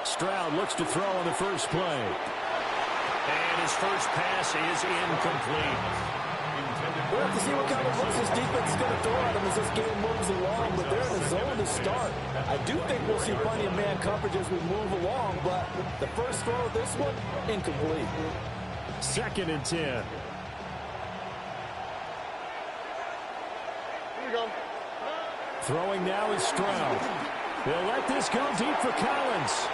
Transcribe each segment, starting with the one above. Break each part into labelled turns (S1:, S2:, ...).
S1: Stroud looks to throw on the first play. And his first pass is incomplete.
S2: We'll have to see what kind of looks this defense is going to throw at him as this game moves along, but they're in the zone to start. I do think we'll see plenty of man coverage as we move along, but the first throw of this one, incomplete.
S1: 2nd and 10.
S3: Here we go.
S1: Throwing now is Stroud. They'll let this go deep for Collins.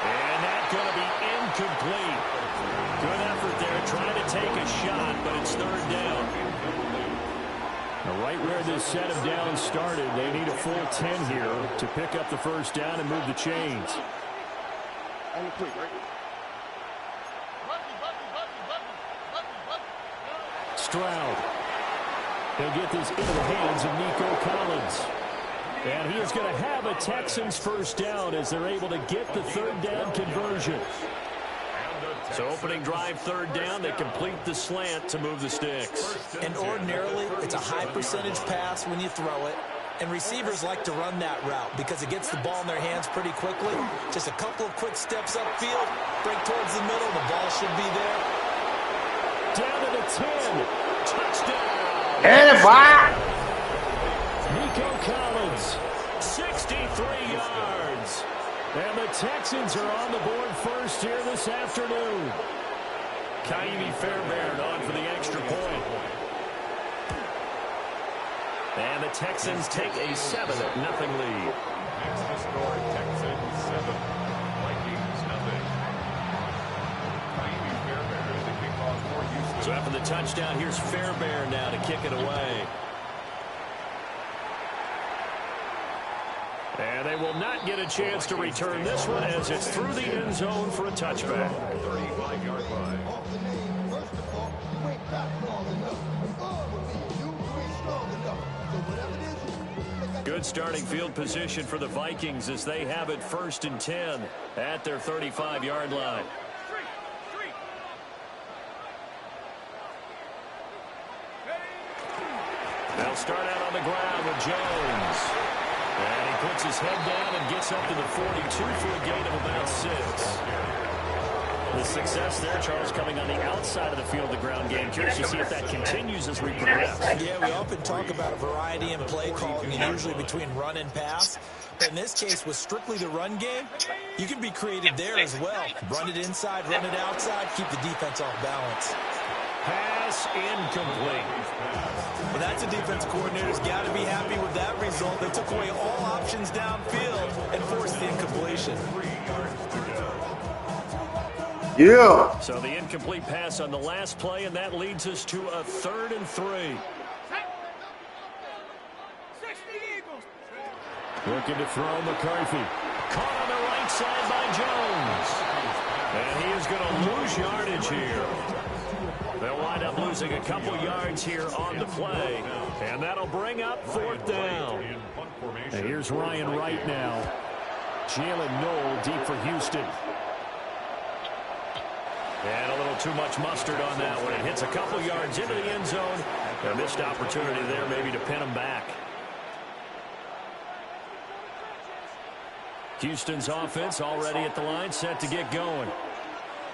S1: And that's going to be incomplete. Good effort there, trying to take a shot, but it's 3rd down. Now, right where this set of downs started, they need a full 10 here to pick up the first down and move the chains. Stroud. He'll get this into the hands of Nico Collins. And he is going to have a Texans first down as they're able to get the 3rd down conversion. So opening drive 3rd down, they complete the slant to move the sticks.
S2: And ordinarily, it's a high percentage pass when you throw it. And receivers like to run that route because it gets the ball in their hands pretty quickly. Just a couple of quick steps upfield, break towards the middle, the ball should be there.
S1: Down to the 10. Touchdown.
S4: And
S1: Nico Collins, 63 yards. And the Texans are on the board first here this afternoon. Kaimi Fairbairn on for the extra point. And the Texans take a 7-0 lead.
S5: Next to score, Texans 7, Vikings 0. Kaimi Fairbairn is the kickoff for Houston.
S1: So after the touchdown, here's Fairbairn now to kick it away. And they will not get a chance to return this one as it's through the end zone for a touchback.
S5: 35-yard line.
S1: Good starting field position for the Vikings as they have it 1st and 10 at their 35-yard line. They'll start out on the ground with Jones. And he puts his head down and gets up to the 42 for a gain of about 6. The success there, Charles, coming on the outside of the field, the ground game. Curious to see if that continues as we progress.
S2: Yeah, we often talk about a variety in play calling, usually between run and pass. But in this case, with strictly the run game, you can be creative there as well. Run it inside, run it outside, keep the defense off balance.
S1: Pass incomplete.
S2: Well, that's a defense coordinator's got to be happy with that result. They took away all options downfield and forced the incompletion.
S4: yeah.
S1: So the incomplete pass on the last play, and that leads us to a 3rd and 3. Looking to throw McCarthy. Caught on the right side by Jones. And he is going to lose yardage here. They'll wind up losing a couple yards here on the play. And that'll bring up 4th down. And here's Ryan Wright now. Jalen Knoll deep for Houston. And a little too much mustard on that one. It hits a couple yards into the end zone. A missed opportunity there maybe to pin him back. Houston's offense already at the line, set to get going.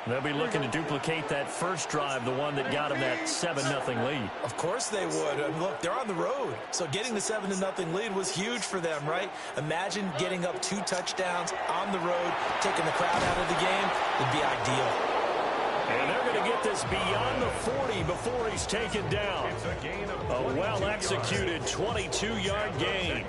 S1: They'll be looking to duplicate that first drive, the one that got them that 7-0 lead.
S2: Of course they would. Look, they're on the road. So getting the 7-0 lead was huge for them, right? Imagine getting up 2 touchdowns on the road, taking the crowd out of the game. It'd be ideal.
S1: And they're going to get this beyond the 40 before he's taken down. A well-executed 22-yard gain.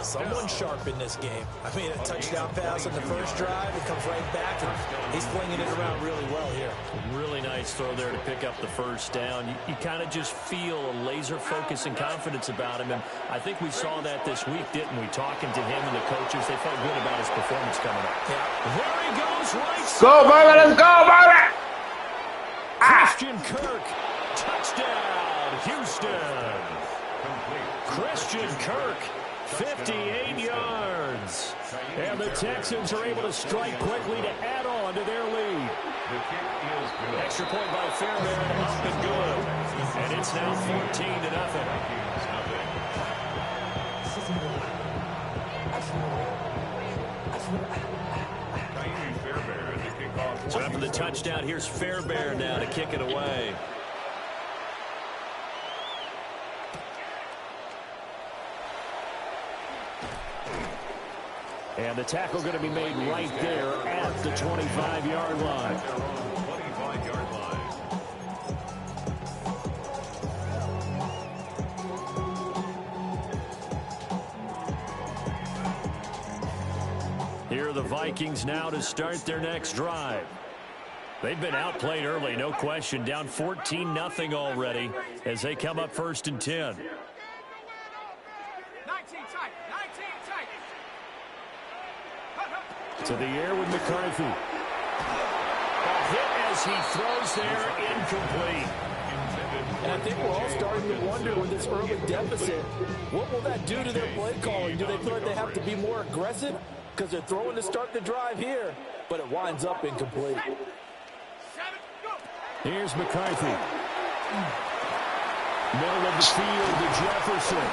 S2: Someone sharp in this game. I mean, a touchdown pass on the first drive. It comes right back, and he's flinging it around really well here.
S1: Really nice throw there to pick up the first down. You kind of just feel a laser focus and confidence about him, and I think we saw that this week, didn't we? Talking to him and the coaches, they felt good about his performance coming up.
S2: Yeah.
S1: There he goes, right side.
S4: Go, baby, let's go, baby.
S1: Christian Kirk, touchdown, Houston. Christian Kirk, 58 yards. And the Texans are able to strike quickly to add on to their lead. Extra point by Fairbairn, up and good. And it's now 14-0. So after the touchdown, here's Fairbairn now to kick it away. And the tackle going to be made right there at the 25-yard line. Here are the Vikings now to start their next drive. They've been outplayed early, no question. Down 14-0 already as they come up 1st and 10.
S3: 19 tight.
S1: To the air with McCarthy. A hit as he throws there, incomplete.
S2: And I think we're all starting to wonder with this early deficit, what will that do to their play calling? Do they feel like they have to be more aggressive? Because they're throwing to start the drive here, but it winds up incomplete.
S1: Here's McCarthy. Middle of the field to Jefferson.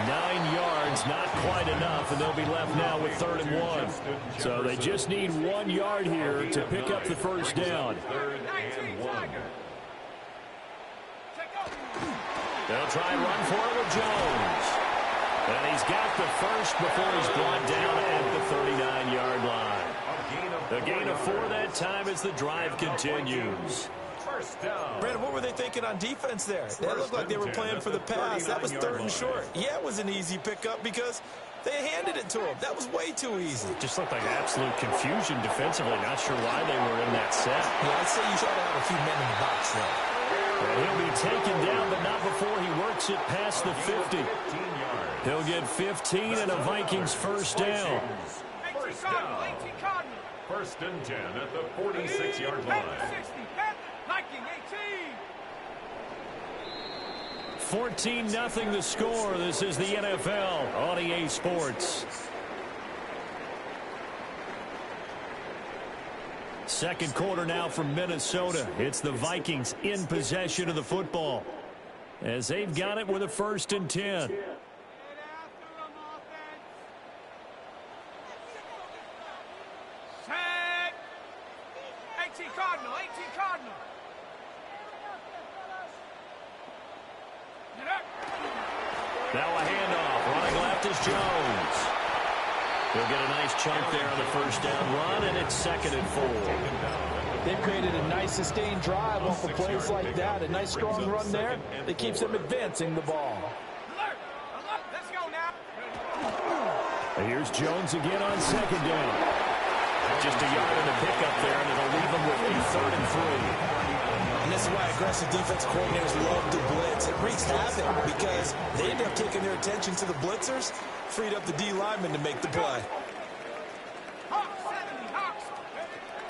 S1: 9 yards, not quite enough, and they'll be left now with 3rd and 1. So they just need 1 yard here to pick up the first down. They'll try and run for it with Jones. And he's got the first before he's brought down at the 39-yard line. A gain of 4 that time as the drive continues.
S2: Brandon, what were they thinking on defense there? That looked like they were playing for the pass. That was 3rd and short. Yeah, it was an easy pickup because they handed it to him. That was way too easy.
S1: Just looked like absolute confusion defensively. Not sure why they were in that set.
S2: Yeah, I'd say you try to have a few men in the box there.
S1: And he'll be taken down, but not before he works it past the 50. He'll get 15 and a Vikings first down.
S5: 1st and 10 at the 46-yard line.
S1: 14-0 the score. This is the NFL on EA Sports. Second quarter now from Minnesota. It's the Vikings in possession of the football as they've got it with a 1st and 10. Now a handoff. Running left is Jones. He'll get a nice chunk there on the first down run, and it's 2nd and 4.
S2: They've created a nice sustained drive off of plays like that. A nice strong run there that keeps them advancing the ball.
S3: Let's go now.
S1: And here's Jones again on 2nd down. Just a yard in the pickup there, and it'll leave them with a 3rd and 3.
S2: And this is why aggressive defense coordinators love to blitz. It wreaks havoc because they end up taking their attention to the blitzers, freed up the D lineman to make the play.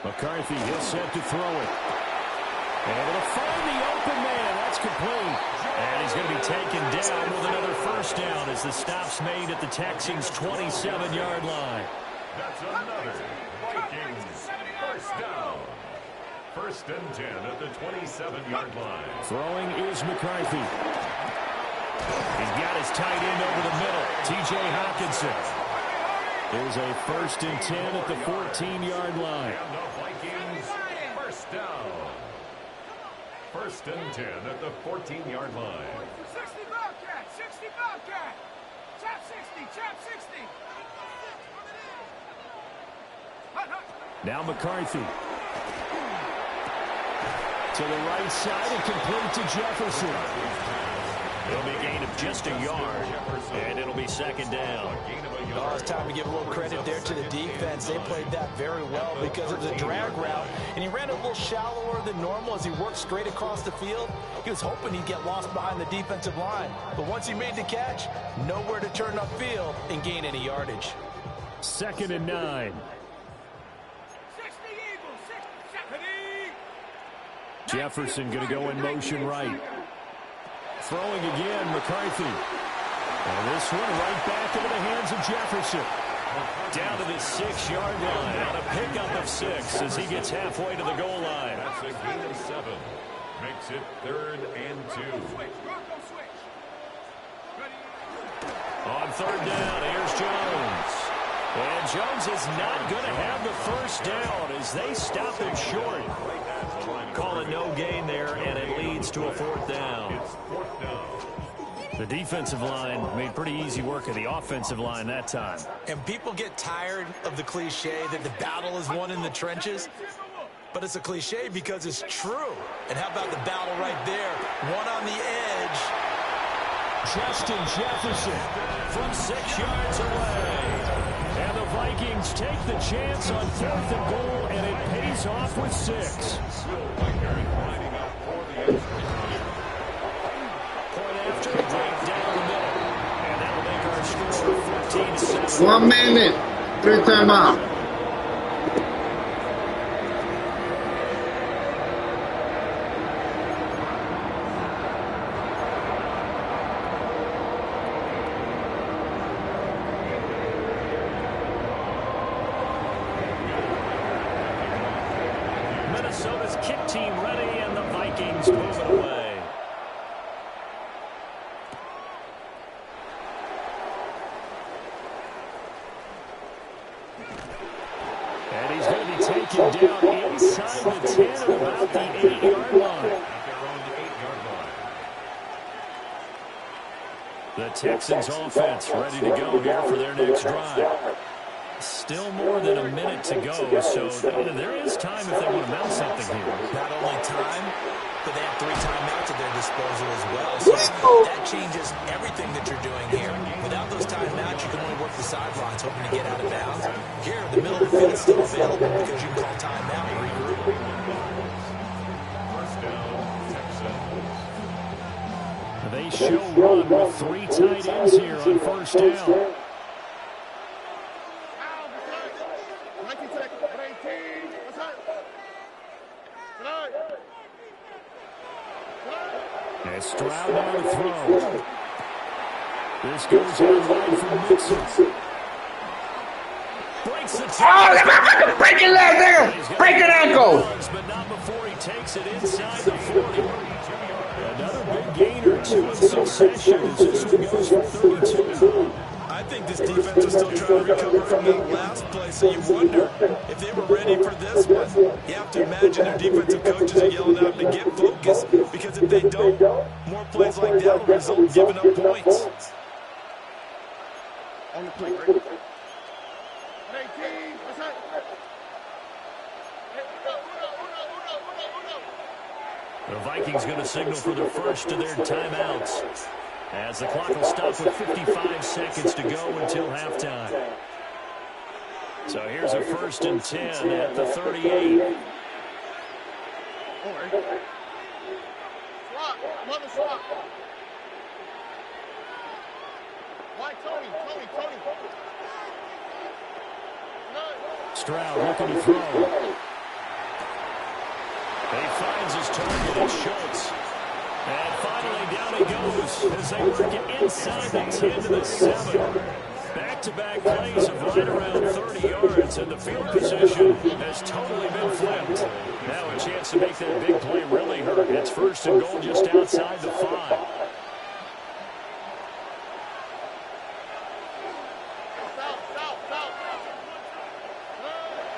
S1: McCarthy, he'll set to throw it. Able to find the open man. That's complete. And he's going to be taken down with another first down as the stop's made at the Texans' 27-yard line.
S5: That's another Vikings first down. 1st and 10 at the 27-yard line.
S1: Throwing is McCarthy. He's got his tight end over the middle, T.J. Hockenson. There's a 1st and 10 at the 14-yard line.
S5: And the Vikings first down. 1st and 10 at the 14-yard line.
S3: 60 Bobcat, 60 Bobcat. Chap 60.
S1: Now McCarthy. To the right side and complete to Jefferson. It'll be a gain of just a yard, and it'll be 2nd down.
S2: Oh, it's time to give a little credit there to the defense. They played that very well because it was a drag route, and he ran a little shallower than normal as he worked straight across the field. He was hoping he'd get lost behind the defensive line, but once he made the catch, nowhere to turn upfield and gain any yardage.
S1: 2nd and 9.
S3: 60 Eagles, 60.
S1: Jefferson going to go in motion right. Throwing again, McCarthy. And this one right back into the hands of Jefferson. Down to the 6-yard line on a pickup of 6 as he gets halfway to the goal line.
S5: That's a gain of 7. Makes it 3rd and 2.
S1: On 3rd down, here's Jones. And Jones is not going to have the first down as they stop him short. Call it no gain there, and it leads to a fourth down. The defensive line made pretty easy work of the offensive line that time.
S2: And people get tired of the cliche that the battle is won in the trenches. But it's a cliche because it's true. And how about the battle right there? One on the edge.
S1: Justin Jefferson from 6 yards away. And the Vikings take the chance on 4th and goal, and it pays off with 6. Point after, right down the middle. And that'll make our score 14-7.
S4: 1 minute. 3 timeout.
S1: Minnesota's kick team ready, and the Vikings move it away. And he's going to be taken down inside the 10 at about the 8-yard line. The Texans offense ready to go here for their next drive. Still more than a minute to go, so there is time if they want to mount something here.
S2: Not only time, but they have 3 timeouts at their disposal as well. So that changes everything that you're doing here. Without those timeouts, you can only work the sidelines, hoping to get out of bounds. Here, the middle of the field is still available because you can call timeout and regroup.
S5: First down, Texans.
S1: They show run with 3 tight ends here on first down. And Stroud now to throw. This goes out wide for Mixon. Breaks the tackle.
S4: Break your leg, nigga. Break your ankle.
S1: But not before he takes it inside the 40. Another big gain or 2 in succession as this one goes for 32.
S2: I think this defense is still trying to recover from that last play, so you wonder if they were ready for this one. You have to imagine their defensive coaches are yelling at them to get focused, because if they don't, more plays like that will result in giving up points.
S3: On the plate, ready? 18, what's that?
S1: The Vikings going to signal for their first of their timeouts, as the clock will stop with 55 seconds to go until halftime. So here's a 1st and 10 at the 38.
S3: Swap, mother swap. Why Tony?
S1: Stroud looking to throw. He finds his target at Schultz. And finally down he goes as they work it inside the 10 to the 7. Back-to-back plays of right around 30 yards, and the field position has totally been flipped. Now a chance to make that big play really hurt. It's 1st and goal just outside the 5.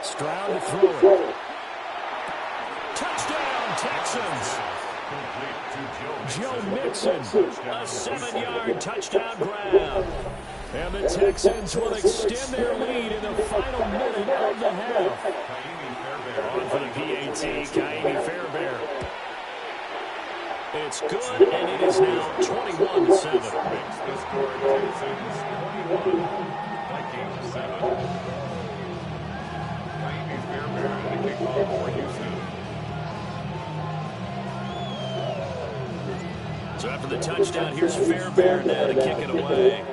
S1: Stroud to throw it. Touchdown, Texans. Joe Mixon, a 7-yard touchdown grab. And the Texans will extend their lead in the final minute of the half. On for the PAT, Kaimi Fairbairn. It's good, and it is now 21-7.
S5: Makes the score Texans 21, Vikings 7. Kaimi Fairbairn the kickoff for Houston.
S1: So after the touchdown, here's Fairbairn now to kick it away.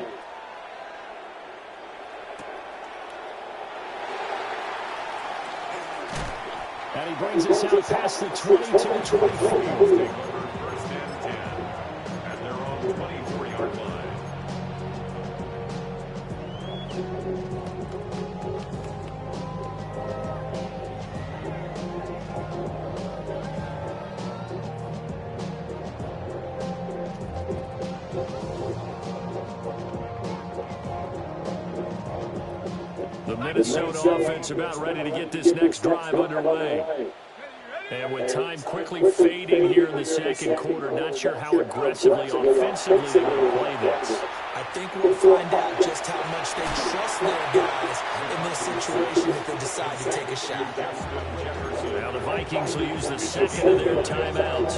S1: And he brings us out past the 20 to the 24.
S5: First and 10 at their own 24-yard line.
S1: The Minnesota offense about ready to get this next drive underway. And with time quickly fading here in the second quarter, not sure how aggressively, offensively they're going to play this.
S2: I think we'll find out just how much they trust their guys in this situation if they decide to take a shot.
S1: Now the Vikings will use the second of their timeouts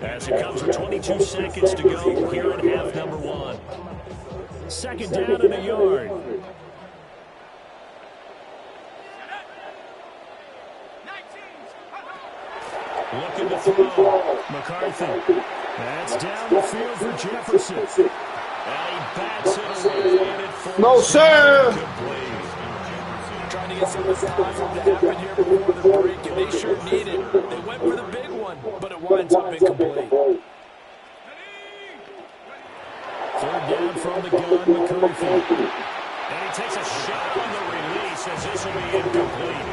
S1: as it comes with 22 seconds to go here in half number one. Second down and a yard. Looking to throw. McCarthy. That's down the field for Jefferson. And he bats it away, and it falls.
S4: No, sir.
S2: Trying to get some of the stuff to happen here before the break, and they sure need it. They went for the big one, but it winds up incomplete.
S1: Third down from the gun, McCarthy. And he takes a shot on the release as this will be incomplete.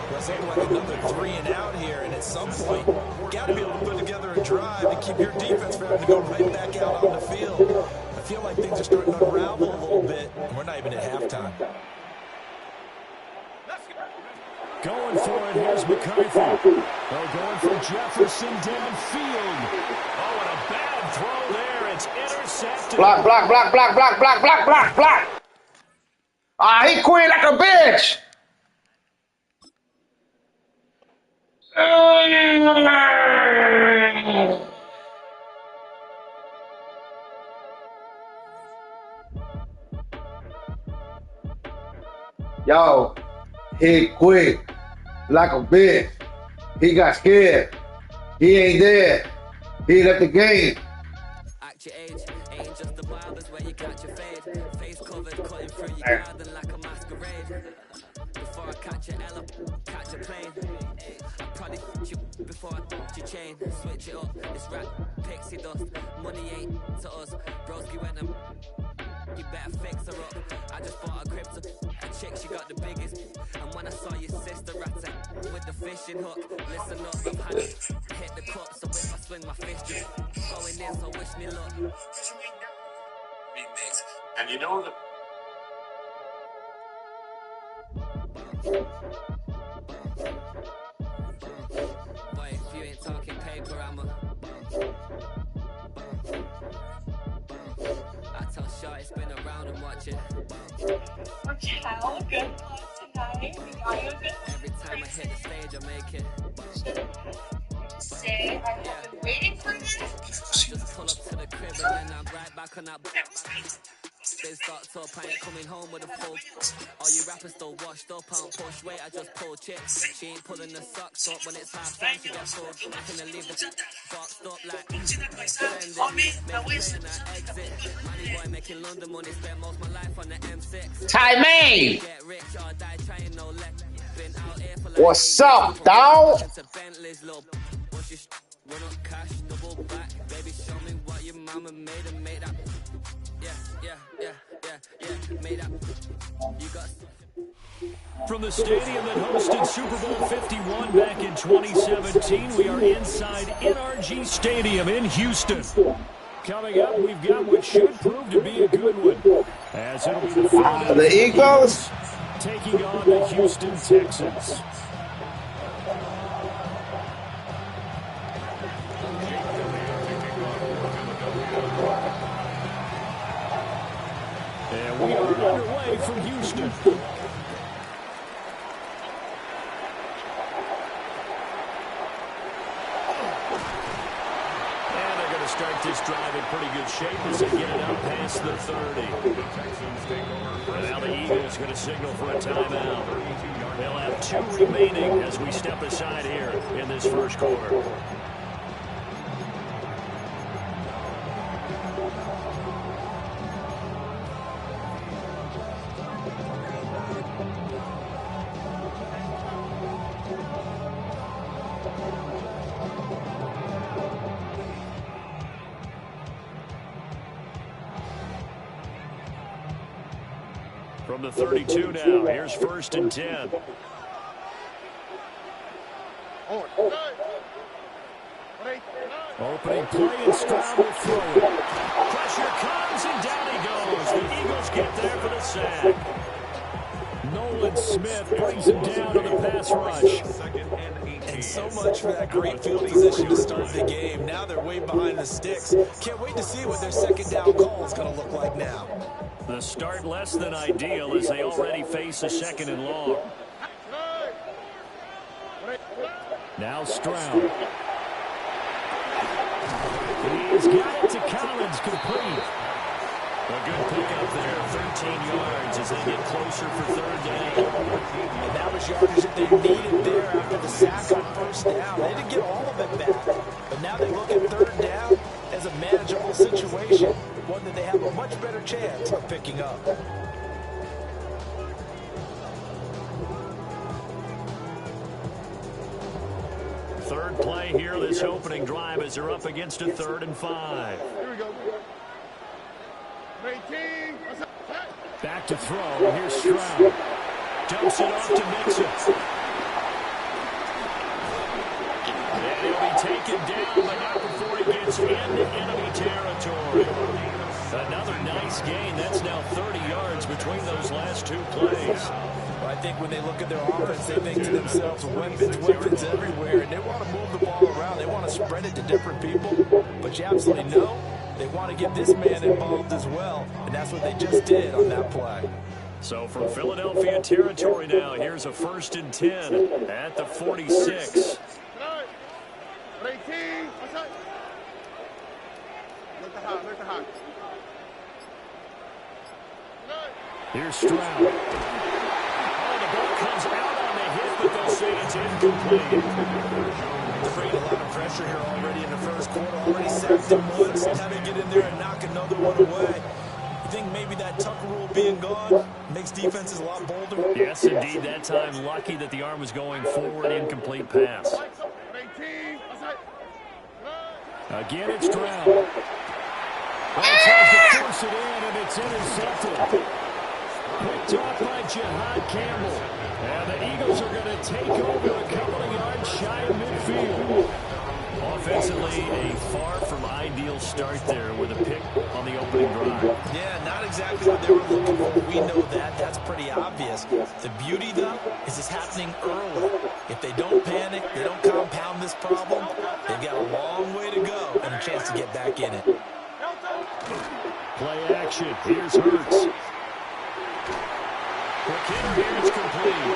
S2: That's like another 3 and out here, and at some point, got to be able to put together a drive and keep your defense from having to go right back out on the field. I feel like things are starting to unravel a little bit, and we're not even at halftime.
S1: Going for it, here's McCarthy. Oh, going for Jefferson downfield. Oh, and a bad throw there. It's intercepted.
S4: Block, block, block, block, block, block, block, block, block. Ah, he quit like a bitch. Yo, he quit like a bitch. He got scared. He ain't there. He left the game.
S6: Act your age, ain't just the barbers where you catch your fade. Face covered, cutting through your garden like a masquerade. Before I catch your Ella, catch a plane. I probably f*** you before I f*** your chain. Switch it up, it's rap, pixie dust. Money ain't to us, broski went them. You better fix her up. I just bought a crypto, a chick, she got the biggest. And when I saw your sister ratting with the fishing hook, listen up, I've had it hit the cup. So if I swing my fist, just going in, so wish me luck.
S7: Remix. And you know the
S6: Boy, if you ain't talking paper, I'm a I tell Shaw it's been around and watch it.
S8: Raquel, good luck tonight. We got you a good
S6: Every time I hit the stage, I make it.
S8: say. I have been waiting for this.
S6: I just pull up to the crib and then I'm right back on that. They start up, I ain't coming home with a full. All you rappers still washed up, I don't push weight, I just pull chips. She ain't pulling the socks up when it's half time, she gets full. I can leave the boxed up like spend it, make a play and I exit. Money boy making London money, spend most of my life on the M6.
S4: Timing.
S6: Get rich or die trying no leg. Been out here for like
S4: What's up, dawg?
S6: Run up cash, double back, baby, show me what your mama made and made that. Yeah, made that. You got.
S1: From the stadium that hosted Super Bowl 51 back in 2017, we are inside NRG Stadium in Houston. Coming up, we've got what should prove to be a good one, as it'll be the
S4: Eagles
S1: taking on the Houston Texans. And we are underway from Houston. Start this drive in pretty good shape as they get it out past the 30. And now the Eagles going to signal for a timeout. They'll have 2 remaining as we step aside here in this first quarter. From the 32 now, here's 1st and 10. Opening play and Stroud will throw it. Pressure comes and down he goes. The Eagles get there for the sack. Nolan Smith brings him down on the pass rush.
S2: And so much for that great field position to start the game. Now they're way behind the sticks. Can't wait to see what their second down call is going to look like now.
S1: The start less than ideal as they already face a second and long. Now Stroud. He's got it to Collins, complete. A good pickup there, 13 yards as they get closer for third down.
S2: And that was yardage that they needed there after the sack on first down. They didn't get all of it back, but now they look at third down as a manageable situation, one that they have a much better chance of picking up.
S1: Third play here, this opening drive as they're up against a 3rd and 5.
S3: Here we go. 18.
S1: Back to throw. Here's Stroud. Dumps it off to Mixon. And he'll be taken down, but not before he gets into enemy territory. Another nice gain. That's now 30 yards between those last 2 plays.
S2: I think when they look at their offense, they think to themselves, weapons everywhere, and they want to move the ball around. They want to spread it to different people. But you absolutely know they want to get this man involved as well, and that's what they just did on that play.
S1: So from Philadelphia territory now, here's a 1st and 10 at the 46.
S3: 18. Look the hot.
S1: Here's Stroud. Oh, the ball comes out on the hit, but they'll say it's incomplete.
S2: Creating a lot of pressure here already in the first quarter. Already sacked him once. Have him get in there and knock another one away. You think maybe that Tucker rule being gone makes defenses a lot bolder?
S1: Yes, indeed. That time, lucky that the arm was going forward. Incomplete pass. Again, it's Stroud. Well, tries to force it in, and it's intercepted. Picked off by Jihad Campbell. And the Eagles are going to take over a couple of yards shy of midfield. Offensively, a far from ideal start there with a pick on the opening drive.
S2: Yeah, not exactly what they were looking for. We know that. That's pretty obvious. The beauty, though, is it's happening early. If they don't panic, they don't compound this problem, they've got a long way to go and a chance to get back in it.
S1: Play action. Here's Hurts. Quick hitter here is complete.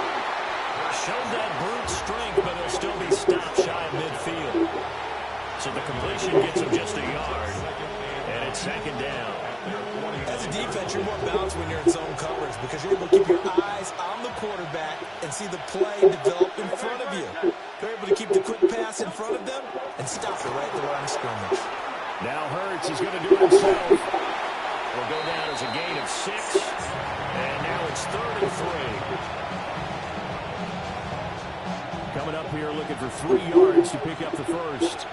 S1: Showed that brute strength, but he'll still be stopped shy of midfield. So the completion gets him just a yard. And it's 2nd down.
S2: As a defense, you're more balanced when you're in zone coverage because you're able to keep your eyes on the quarterback and see the play develop in front of you. You're able to keep the quick pass in front of them and stop it right at the line of scrimmage.
S1: Now Hurts is going to do it himself. Will go down as a gain of 6. And now it's 3rd and 3. Coming up here looking for 3 yards to pick up the first.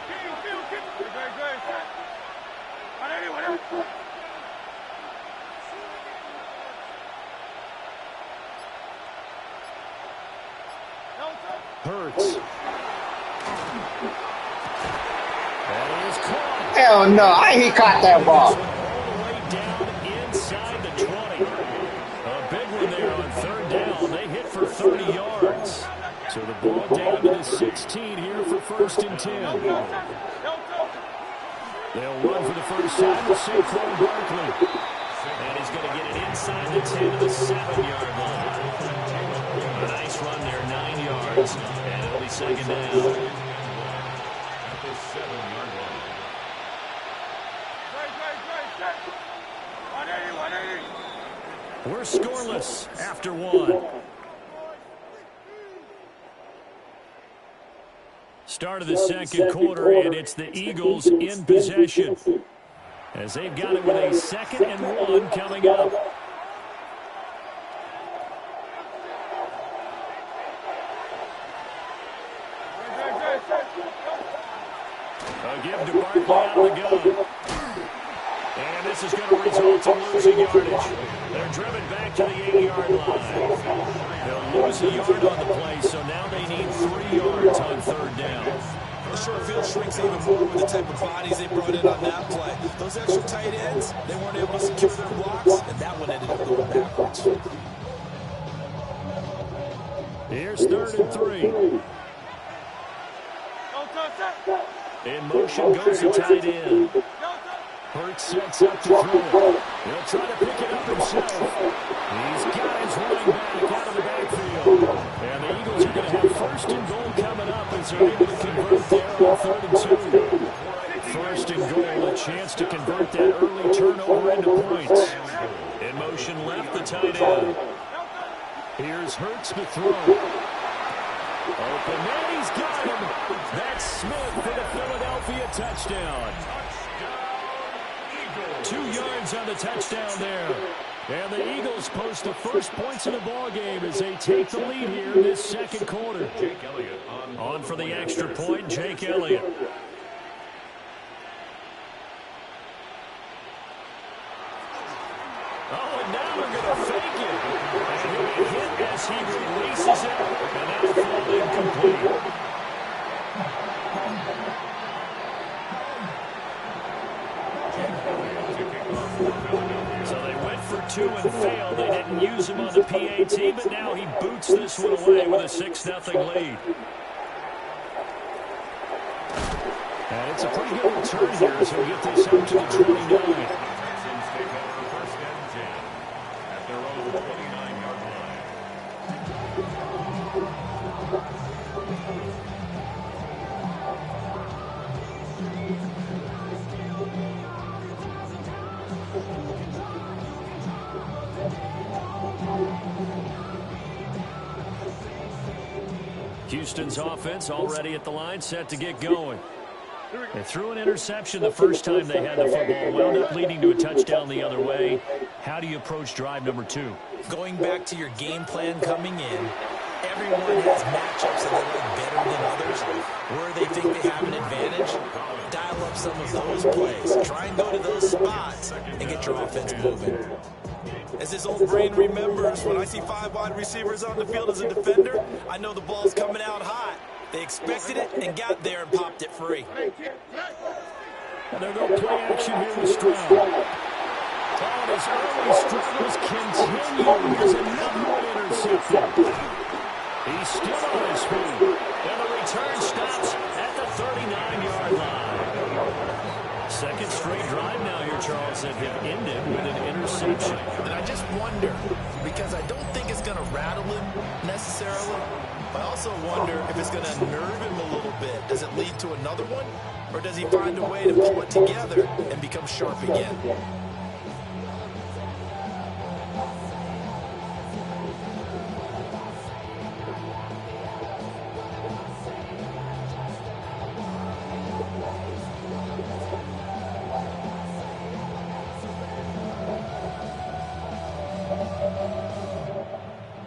S1: Hurts. That is caught.
S4: Hell no, he caught that ball.
S1: All the way down inside the 20. A big one there on 3rd down. They hit for 30 yards. So the ball down to the 16 here for 1st and 10. They'll run for the first time with Saquon Barkley. And he's going to get it inside the 10 to the 7-yard line. A nice run there, 9 yards. And it'll be 2nd down.
S5: At the 7-yard line.
S1: We're scoreless after 1. Start of the 2nd quarter, and it's the Eagles in possession as they've got it with a 2nd and 1 coming up. A give to Barkley out of the gun. And this is going to result in losing yardage. They're driven back to the 8-yard line. They'll lose a yard on the play, so now they need 3 yards on 3rd down.
S2: The short field shrinks even more with the type of bodies they brought in on that play. Those extra tight ends, they weren't able to secure their blocks, and that one ended up going backwards.
S1: Here's 3rd and 3. In motion goes the tight end. Hurts sets up to throw it. He'll try to pick it up himself. He's got his running back out of the backfield. And the Eagles are going to have 1st and goal coming up as they're able to convert there on 3rd and 2. 1st and goal, a chance to convert that early turnover into points. In motion left, the tight end. Here's Hurts to throw. Open man, he's got him. That's Smith for the Philadelphia touchdown. 2 yards on the touchdown there. And the Eagles post the first points in the ball game as they take the lead here in this 2nd quarter.
S5: Jake Elliott
S1: On for the extra point, Jake Elliott. Oh, and now they're going to fake it. And he'll be hit as he releases it. And that'll fall incomplete. So they went for 2 and failed. They didn't use him on the PAT, but now he boots this one away with a 6-0 lead. And it's a pretty good return here as he'll get this out to the 29. Houston's offense already at the line, set to get going. They threw an interception the first time they had the football, wound up leading to a touchdown the other way. How do you approach drive number 2?
S2: Going back to your game plan coming in, everyone has matchups that they like better than others. Where they think they have an advantage, dial up some of those plays. Try and go to those spots and get your offense moving. As this old brain remembers, when I see 5 wide receivers on the field as a defender, I know the ball's coming out hot. They expected it and got there and popped it free.
S1: And they're going to play action here with Stroud. Oh, his early struggles continue. Here's another one intercepted. He's still on his feet. And the return stops at the 39-yard line. 2nd straight drive now here, Charles, that have ended with an interception.
S2: And I just wonder, because I don't think it's going to rattle him necessarily, but I also wonder if it's going to nerve him a little bit. Does it lead to another one? Or does he find a way to pull it together and become sharp again?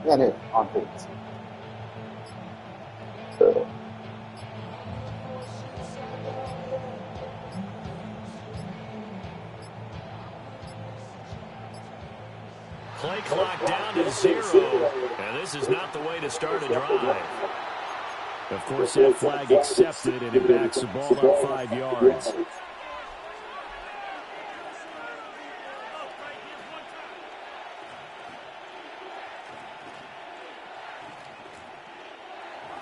S4: Got it on purpose.
S1: Play clock down to 0. And this is not the way to start a drive. Of course, that flag accepted, and it backs the ball up 5 yards.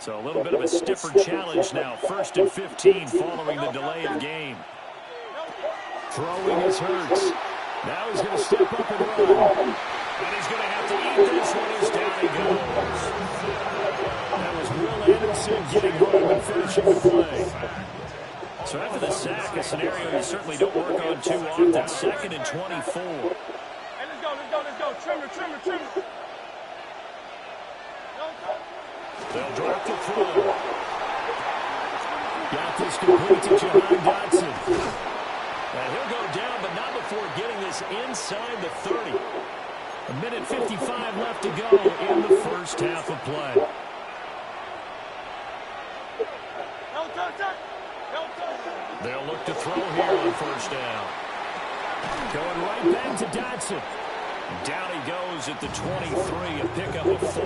S1: So a little bit of a stiffer challenge now. 1st and 15 following the delay of game. Throwing is Hurts. Now he's going to step up and run. And he's going to have to eat this one as down he goes. That was Will Anderson getting home and finishing the play. So after the sack, a scenario you certainly don't work on too often. 2nd and 24.
S3: Hey, let's go. Trim it.
S1: They'll drop the throw. Got this complete to Jahan Dotson. And he'll go down, but not before getting this inside the 30. 1:55 left to go in the first half of play. They'll look to throw here on 1st down. Going right back to Dotson. Down he goes at the 23, a pickup of 4.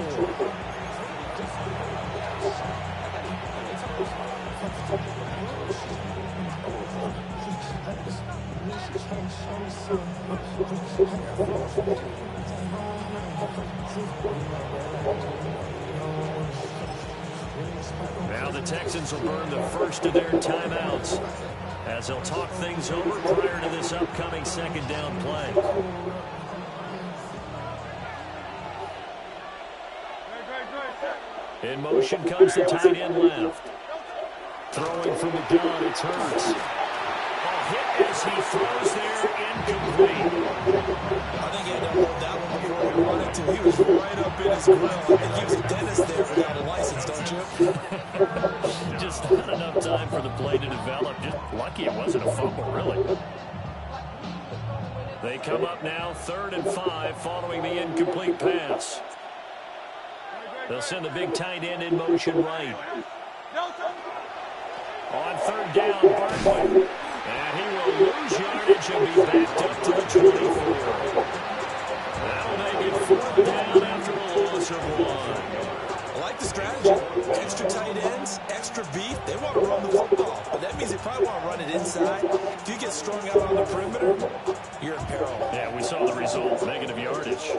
S1: Now the Texans will burn the first of their timeouts as they'll talk things over prior to this upcoming second down play. In motion comes the tight end left. Throwing from the gun, it's Hurts. Hit as he throws there, incomplete.
S2: I think he had to hold that one before he wanted to. He was right up in his grill. I think he was a dentist there without a license, don't you?
S1: Just not enough time for the play to develop. Just lucky it wasn't a fumble, really. They come up now 3rd and 5 following the incomplete pass. They'll send the big tight end in motion right. On 3rd down, Barkley. And he will lose yardage and be backed up to the 24. That'll make it 4th down after a loss of 1.
S2: I like the strategy. Extra tight ends, extra beef. They want to run the football. But that means they probably want to run it inside. If you get strung out on the perimeter, you're in peril.
S1: Yeah, we saw the result. Negative yardage.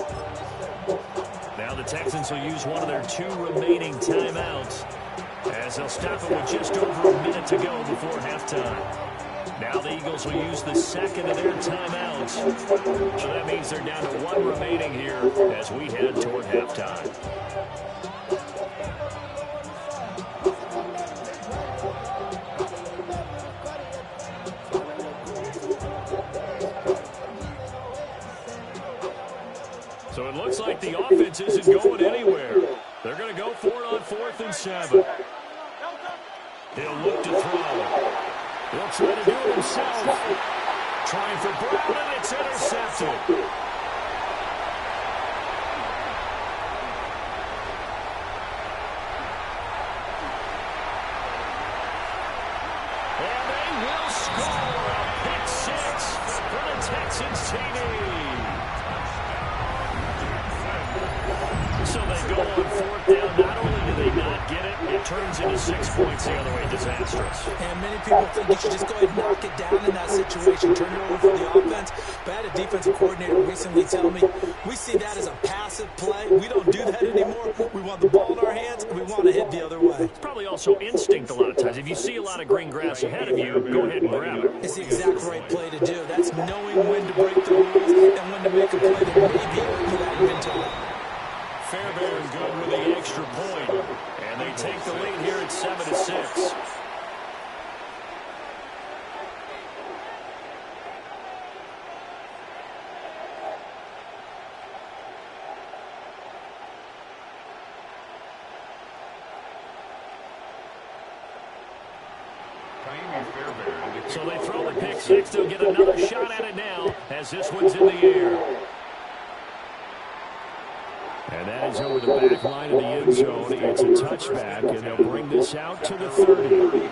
S1: Now the Texans will use one of their 2 remaining timeouts as they'll stop it with just over a minute to go before halftime. Now the Eagles will use the second of their timeouts. So that means they're down to 1 remaining here as we head toward halftime. So it looks like the offense isn't going anywhere. They're going to go for it on 4th and 7. He'll look to throw. He'll try to do it himself. Trying for Brown, and it's intercepted. And they will score a pick 6 for the Texans TD. So they go on 4th down. Not only do they not get it, it turns into 6 points the other way. Disastrous.
S2: And many people think you should just go ahead and knock it down in that situation. Turn it over for the offense. But I had a defensive coordinator recently tell me, we see that as a passive play. We don't do that anymore. We want the ball in our hands, and we want to hit the other way.
S1: It's probably also instinct a lot of times. If you see a lot of green grass ahead of you, go ahead and grab it.
S2: It's the exact right play to do. That's knowing when to break the rules and when to make a play that maybe you got inventory.
S1: Fairbairn good with the extra point. And they take the lead here at 7-6. So they throw the pick 6. They'll get another shot at it now as this one's in the air. And that is over the back line of the end zone. It's a touchback, and they'll bring this out to the 30.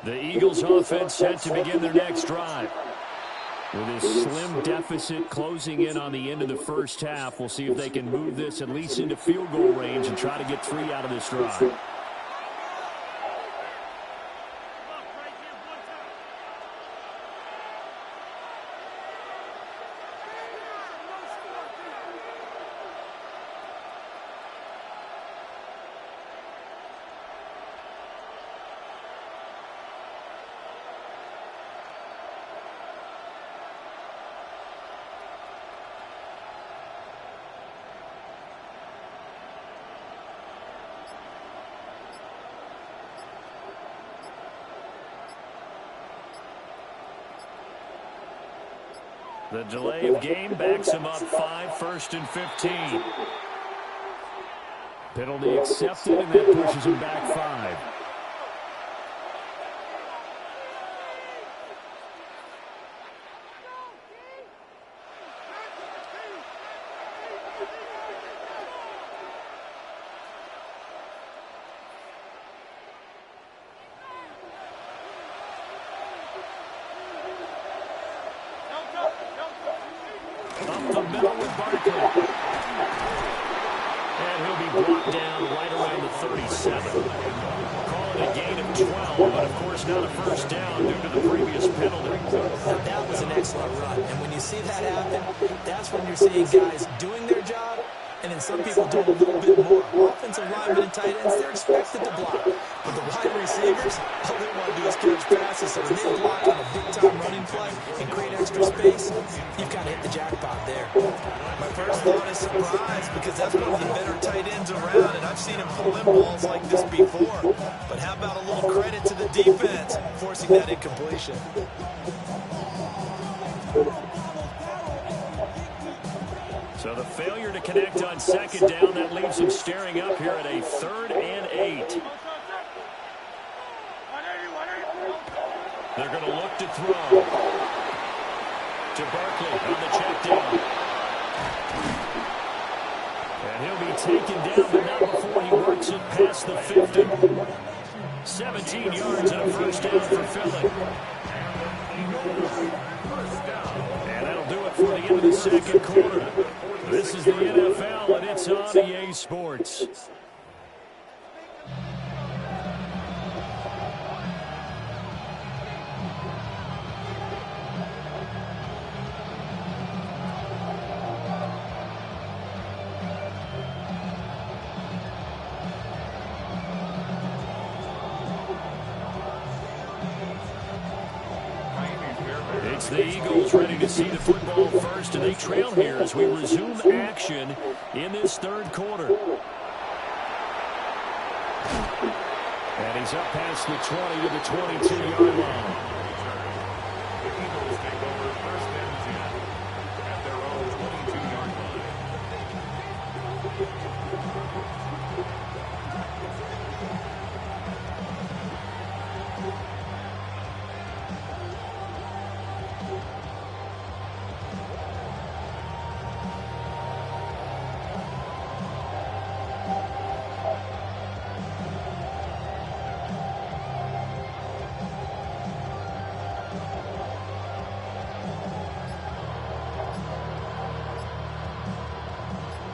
S1: The Eagles offense set to begin their next drive. With this slim deficit closing in on the end of the first half, we'll see if they can move this at least into field goal range and try to get 3 out of this drive. The delay of game backs him up 5, 1st and 15. Penalty accepted, and that pushes him back 5. the middle with Barkley. And he'll be brought down right around the 37. Call it a gain of 12, but of course not a first down due to the previous penalty.
S2: Now, that was an excellent run. And when you see that happen, that's when you're seeing guys doing their job, and then some people do a little bit more. Offensive linemen and tight ends, they're expected to block. But the wide receivers, all they want to do is catch passes. So when they block on a big-time running play and create extra space, you've got to hit the jackpot there. My first thought is surprise, because that's one of the better tight ends around, and I've seen him pull in balls like this before. But how about a little credit to the defense forcing that incompletion?
S1: So the failure to connect on second down, that leaves him staring up here at a 3rd and 8. They're going to look to throw to Barkley on the check down. And he'll be taken down, but not before he works it past the 50. 17 yards and a first down for Philly. And that'll do it for the end of the second quarter. This is the NFL, and it's on EA Sports. It's the Eagles ready to see the football first, and they trail here as we resume action in this third quarter. And he's up past the 20 to the 22-yard line.
S5: The Eagles take over 1st and 10 at their own 22-yard line.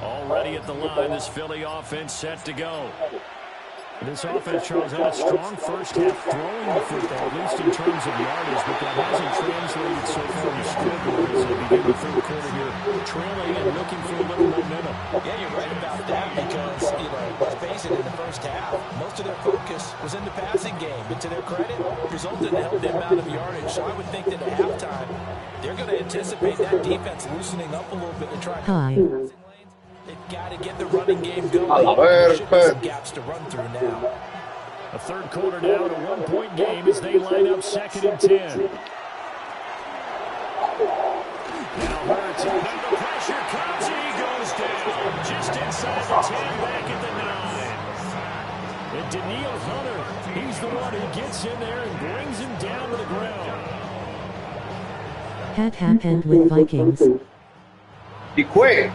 S1: Already at the line, this Philly offense set to go. This offense, Charles, had a strong first half throwing the football, at least in terms of yardage, but that hasn't translated so far to scoreboard as they begin the third quarter here, trailing and looking for a little momentum.
S2: Yeah, you're right about that because, let's face it, in the first half, most of their focus was in the passing game. But to their credit, resulted in a healthy amount of yardage. So I would think that at halftime, they're going to anticipate that defense loosening up a little bit to try to... They've got to get the running game going. There should be some gaps to run through now.
S1: A third quarter now, a one-point game as they line up 2nd and 10. Now Hurts, and then the pressure comes, and he goes down. Just inside the 10, back at the 9. And Daniil Hunter, he's the one who gets in there and brings him down to the ground.
S7: Had happened with Vikings.
S4: Be quick.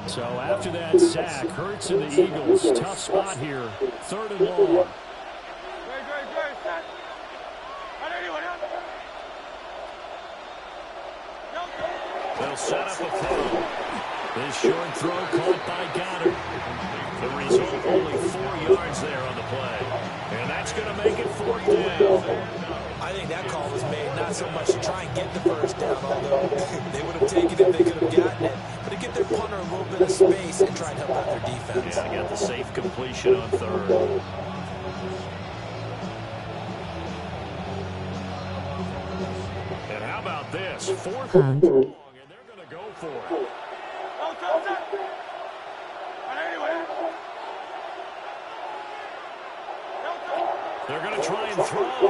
S1: So after that sack, Hurts and the Eagles, tough spot here, 3rd and long. They'll set up a throw. This short throw caught by Goddard. The result, only 4 yards there on the play. And that's going to make it 4th down.
S2: I think that call was made not so much to try and get the first down, although they would have taken it, they could have gotten it, but to get their punter a little bit of space and try and help out their defense.
S1: Yeah, they got the safe completion on 3rd. And how about this? 4th and long, and they're going to go for it. They're going to try and throw.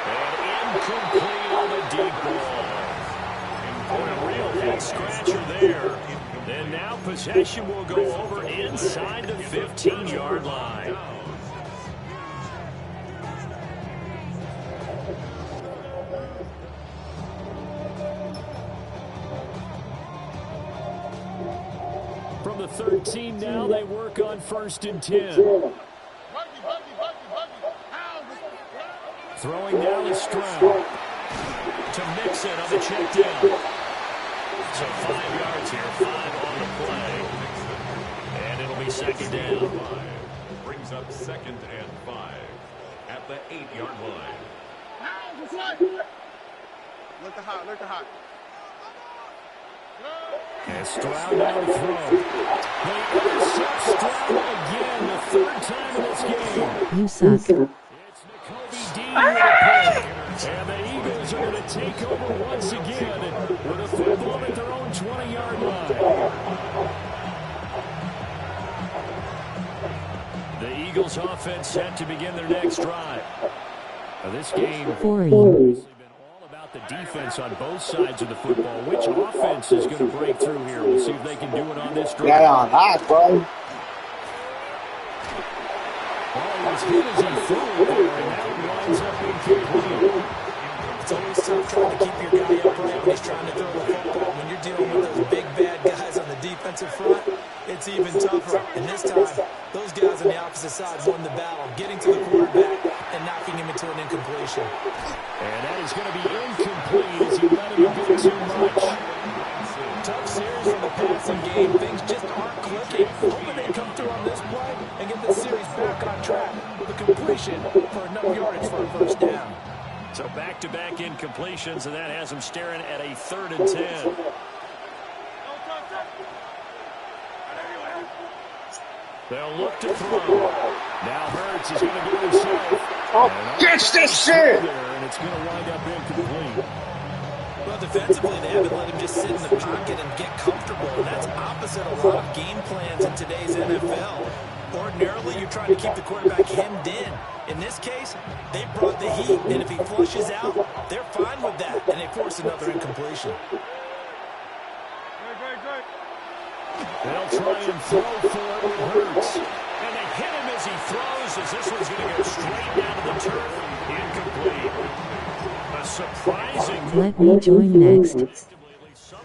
S1: And incomplete on the deep ball. And a real head-scratcher there. And now possession will go over inside the 15-yard line. From the 13 now, they work on 1st and 10. Throwing now is Stroud. To mix it on the check down. So 5 yards here, 5 on the play. And it'll be second down.
S5: Brings up 2nd and 5 at the 8-yard line.
S3: Look the hot.
S1: And Stroud now to throw. They intercept Stroud again, the 3rd time in this game.
S7: You suck.
S1: It's N'Kobe Dean with a pick. And the Eagles are going to take over once again with a football at their own 20-yard line. The Eagles offense set to begin their next drive. Now this game has been all about the defense on both sides of the football. Which offense is going to break through here? We'll see if they can do it on this drive.
S4: Get on hot, bro.
S1: As hit as he threw it there, and that winds up incomplete.
S2: It's always tough trying to keep your guy upright when he's trying to throw the football. When you're dealing with those big, bad guys on the defensive front, it's even tougher. And this time, those guys on the opposite side won the battle, getting to the quarterback and knocking him into an incompletion.
S1: And that is going to be incomplete as he let him go too much.
S2: Tough series from the passing game. Things just aren't clicking. Hoping they come through on this play and get this series back on track with a completion for enough yardage for a first down.
S1: So back-to-back incompletions, and that has them staring at a 3rd and 10. They'll look to throw. Now Hurts is going to do himself.
S4: Oh, catch this shit!
S1: And it's going to wind up incomplete.
S2: Well, defensively, they haven't let him just sit in the pocket and get comfortable, and that's opposite a lot of game plans in today's NFL. Ordinarily, you're trying to keep the quarterback hemmed in. In this case, they brought the heat, and if he flushes out, they're fine with that, and they force another incompletion.
S1: They'll try and throw for it with Hurts. And they hit him as he throws, as this one's going to go straight down to the turf. Incomplete. A surprising move.
S7: Let me join next.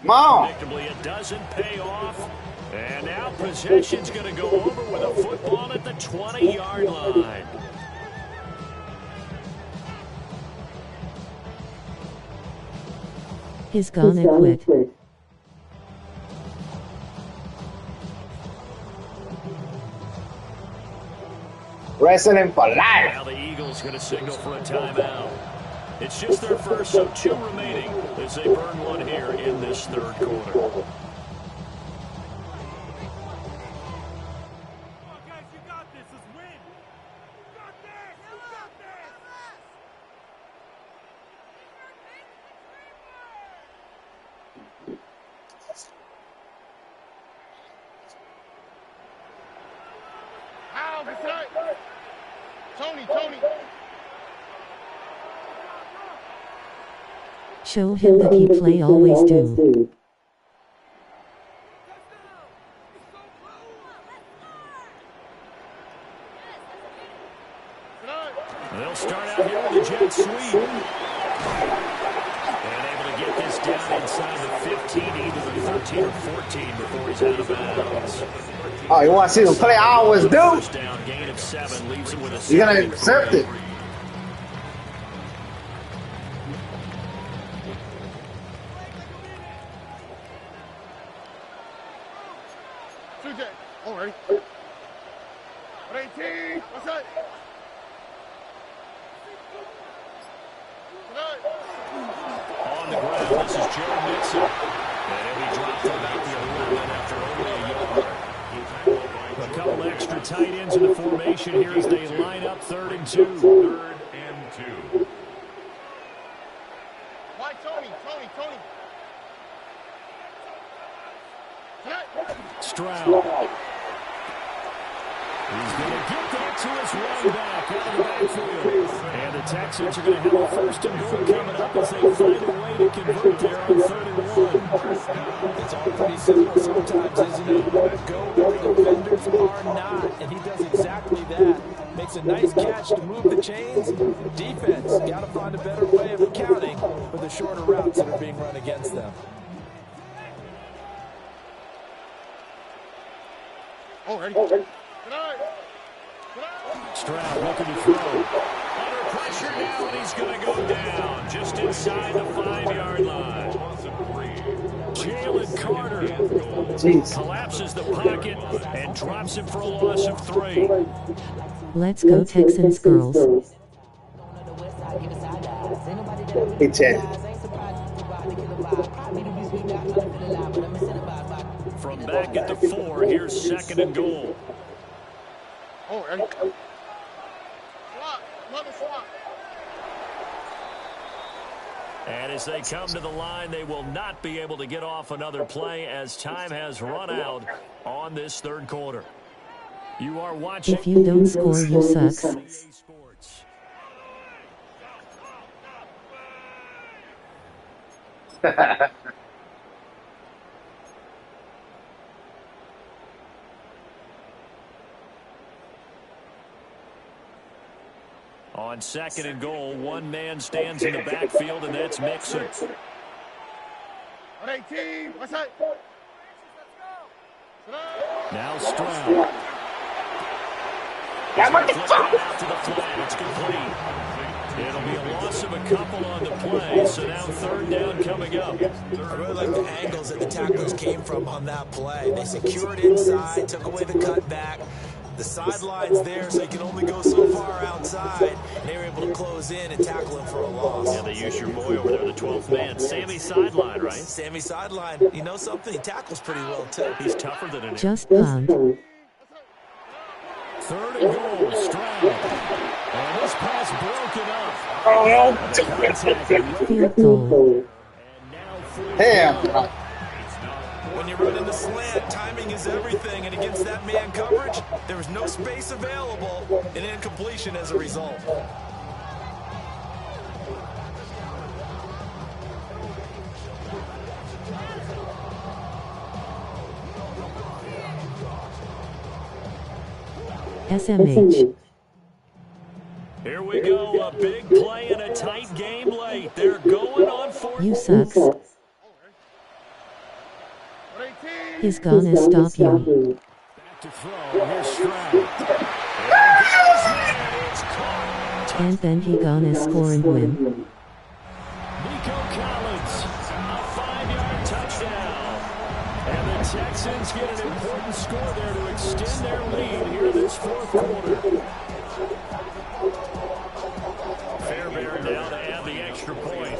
S4: Mom.
S1: Predictably, it doesn't pay off. And now possession's going to go over with a football at the 20-yard line.
S7: He's gonna quit.
S4: Wrestling for life.
S1: Now the Eagles going to signal for a timeout. It's just their first, so 2 remaining as they burn one here in this 3rd quarter.
S3: Tony.
S7: Show him that he play always do.
S1: They'll start out here with a jet sweep. And able to get this down inside the 15, either the 13 or 14 before he's out of bounds.
S4: Oh, you want to see them play? I always do.
S1: First down, gain of 7, leaves him with a
S4: You're going to accept it.
S3: Oh, ready? 18. What's that?
S1: On the ground, this is Joe Mixon. And he'll be dropped to about the 11 after only a yard. A couple extra tight ends in the formation here as they line up 3rd and 2.
S5: 3rd and 2.
S3: Why, Tony?
S1: Stroud. He's going to get that to his running back out of the backfield. And the Texans are going to have a 1st and goal coming up as they find a way to convert there on 3rd and 1.
S2: It's all pretty simple sometimes, isn't it? Go where the defenders are not, and he does exactly that. Makes a nice catch to move the chains. Defense got to find a better way of accounting for the shorter routes that are being run against them.
S3: Oh, ready?
S1: Stroud looking to throw. Under pressure now, and he's going to go down just inside the 5-yard line. Jalen Carter
S4: Jeez.
S1: collapses the pocket and drops him for a loss of 3.
S7: Let's go Texans girls.
S4: Hey, Chad.
S1: From back at the 4, here's 2nd and goal.
S3: Oh, and another swap.
S1: And as they come to the line, they will not be able to get off another play as time has run out on this 3rd quarter. You are watching.
S7: If you don't score, you suck.
S1: On 2nd and goal, one man stands in the backfield, and that's Mixon.
S3: 18, what's that?
S1: Now Stroud.
S4: What the fuck?
S1: Out to the flat. It's complete. It'll be a loss of a couple on the play, so now 3rd down coming up.
S2: I really like the angles that the tacklers came from on that play. They secured inside, took away the cutback. The sideline's there, so you can only go so far outside. And they were able to close in and tackle him for a loss.
S1: Yeah, they use your boy over there, the 12th man. Sammy Sideline, right?
S2: Sammy Sideline. You know something? He tackles pretty well, too.
S1: He's tougher than an
S7: Just punt.
S1: 3rd and goal, Stroud. And this pass broken up.
S7: Field goal.
S4: Damn.
S2: When you run in the slant, timing is everything. And against that man coverage, there was no space available. And incompletion as a result.
S7: SMH.
S1: Here we go, a big play in a tight game late. They're going on 4th.
S7: You sucks. He's gonna stop you.
S1: Back to throw. Here's Stroud. There goes man. It's caught.
S7: And then he gonna score and win.
S1: Nico Collins, a 5-yard touchdown. And the Texans get an important score there to extend their lead here in this 4th quarter. Fairbairn now to add the extra point.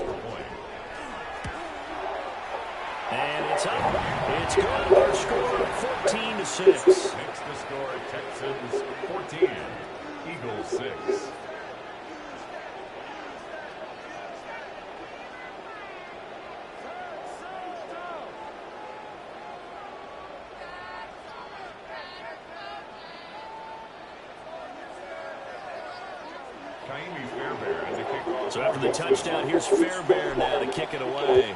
S1: And it's up. It's good. Our score 14-6.
S5: Makes the score Texans 14, Eagles 6.
S1: So after the touchdown, here's Fairbairn now to kick it away.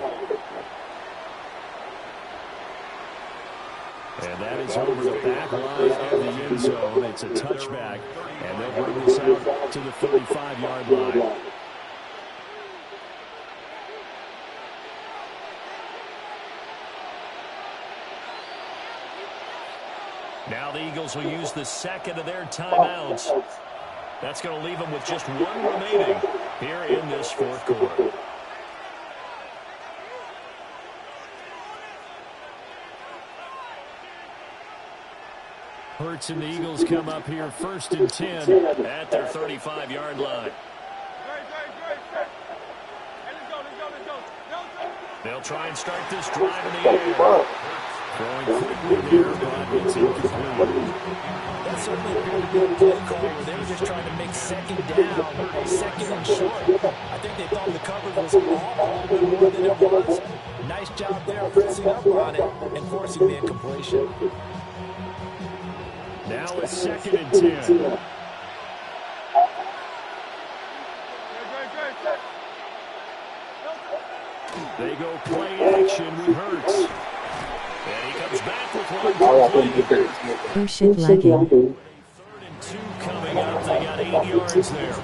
S1: And that is over the back line of the end zone. It's a touchback, and they'll bring this out to the 35-yard line. Now the Eagles will use the 2nd of their timeouts. That's going to leave them with just 1 remaining here in this 4th quarter. Hurts and the Eagles come up here 1st and 10 at their 35-yard line. They'll try and start this drive in the air. Throwing quickly there, but it's incomplete.
S2: That's certainly a pretty good play call where they were just trying to make 2nd down, 2nd and short. I think they thought the coverage was off a little bit more than it was. Nice job there pressing up on it and forcing the incompletion.
S1: Now it's 2nd and 10. They go play action with Hurts. And he comes back with one complete.
S7: Oh shit, lagging.
S1: 3rd and 2 coming up. They got 8 yards there.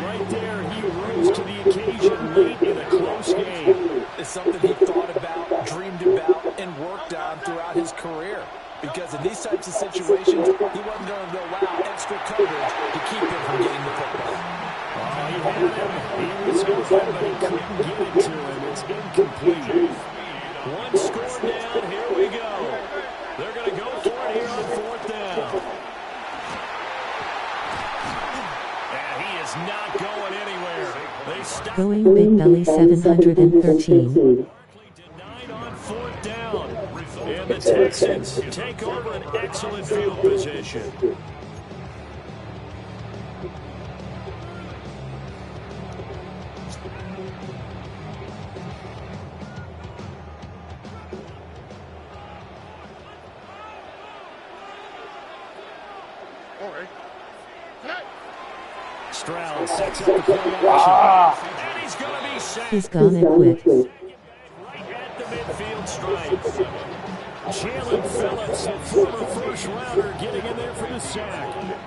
S1: Right there, he rose to the occasion late in a close game.
S2: It's something he thought about, dreamed about, and worked on throughout his career. because in these types of situations, he wasn't going to allow extra coverage to keep him from getting the football.
S1: Oh, he had him. He was open, but he couldn't get it to him. It's incomplete. One score down. Here we go. They're going to go for it here on fourth down. And he is not going anywhere. They stop.
S7: Going Big Belly 713.
S1: Denied on fourth down. And the Texans take over an excellent field position. Stroud sets up the play action. And he's going to be sacked.
S7: He's gonna quit.
S1: Right at the midfield stripe. Jalen Phillips, a former first rounder, getting in there for the sack.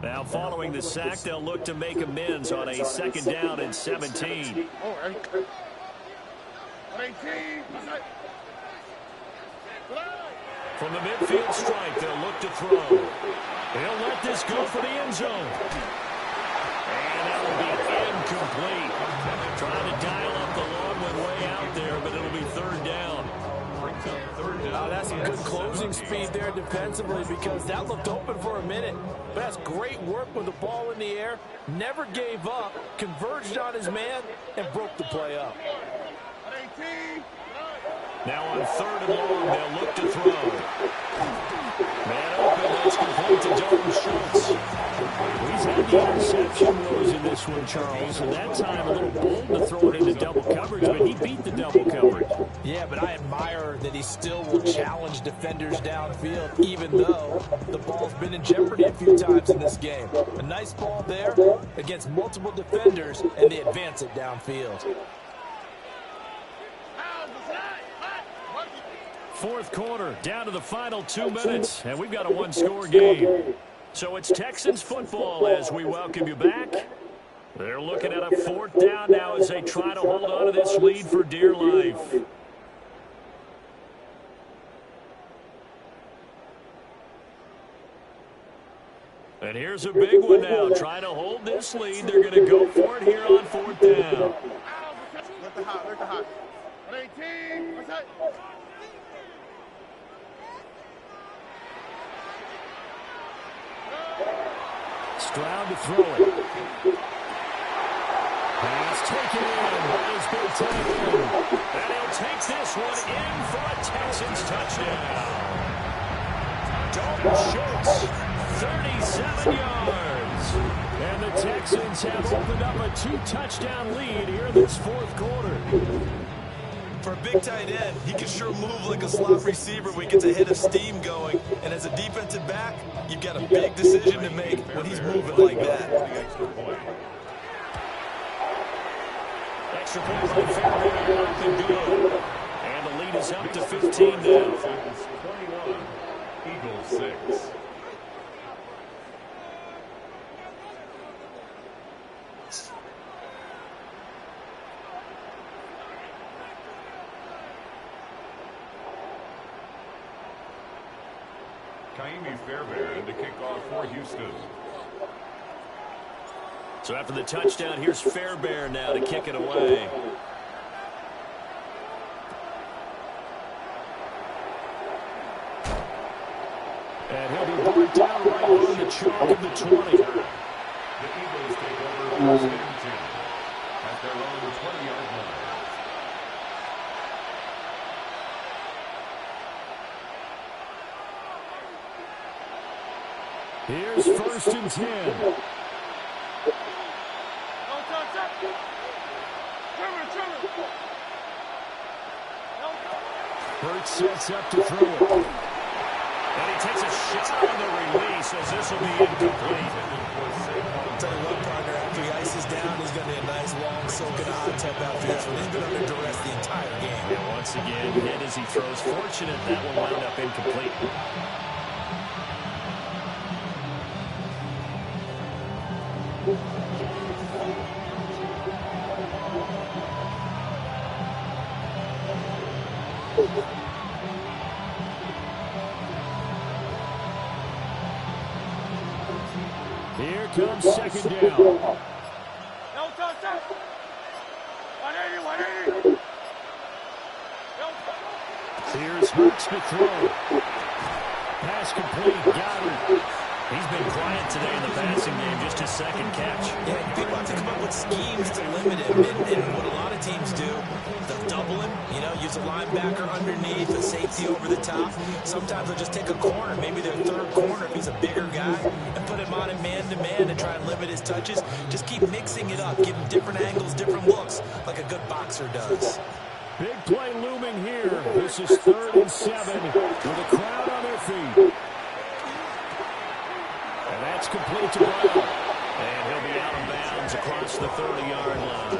S1: Now following the sack, they'll look to make amends on a second down and 17. From the midfield stripe, they'll look to throw. They'll let this go for the end zone. And that will be incomplete. Trying to dial up the long one way out there, but it'll be third down.
S2: That's some good closing speed there defensively because that looked open for a minute. But that's great work with the ball in the air. Never gave up, converged on his man, and broke the play up.
S1: Now on third and long, they'll look to throw. Man open, that's complete to Dalton Schultz. He's had the interception woes in this one, Charles, and that time a little bold to throw it into double coverage, but he beat the double coverage.
S2: Yeah, but I admire that he still will challenge defenders downfield, even though the ball's been in jeopardy a few times in this game. A nice ball there against multiple defenders, and they advance it downfield.
S1: Fourth quarter, down to the final 2 minutes, and we've got a one-score game. So it's Texans football as we welcome you back. They're looking at a fourth down now as they try to hold on to this lead for dear life. And here's a big one now. Trying to hold this lead. They're going to go for it here on fourth down.
S3: Let the hot. 18. What's that?
S1: Stroud to throw it. Pass taken in by his big tight end. And he'll take this one in for a Texans touchdown. Dalton Schultz, 37 yards. And the Texans have opened up a 2-touchdown lead here in this fourth quarter.
S9: For a big tight end, he can sure move like a slot receiver when he gets a hit of steam going. And as a defensive back, you've got a big decision to make when he's moving like that.
S1: Extra point by Fairbairn, up and good. And the lead is up to 15 now.
S5: 21, Eagles 6. Fairbairn to kick off for Houston.
S1: So after the touchdown, here's Fairbairn now to kick it away. And he'll be brought down right on the chalk of the 20.
S5: The Eagles take over first and 10 at their own 20-yard line.
S1: Here's first and 10. Hurts sets up to throw it. And he takes a shot on the release as this will be incomplete.
S2: I'll tell you what, partner, after he ices down his
S9: going to need a nice, long, soaking hot tub after this one. He's been under duress the entire game.
S1: And once again, hit as he throws. Fortunate that one wound up incomplete. Here comes second down.
S3: No touchdown. 180, 180.
S1: Here's Hurts to throw. Pass complete. Goddard. He's been quiet today in the passing game. Just his second catch.
S9: Yeah, people have to come up with schemes to limit him. And what a lot of teams do, they'll double him, use a linebacker underneath, a safety over the top. Sometimes they'll just take a corner, maybe their third corner if he's a bigger guy, and put him on him man-to-man and try and limit his touches. Just keep mixing it up. Give him different angles, different looks, like a good boxer does.
S1: Big play looming here. This is 3rd and 7 with a crowd on their feet. And that's complete to Brown. And he'll be out of bounds across the 30-yard line.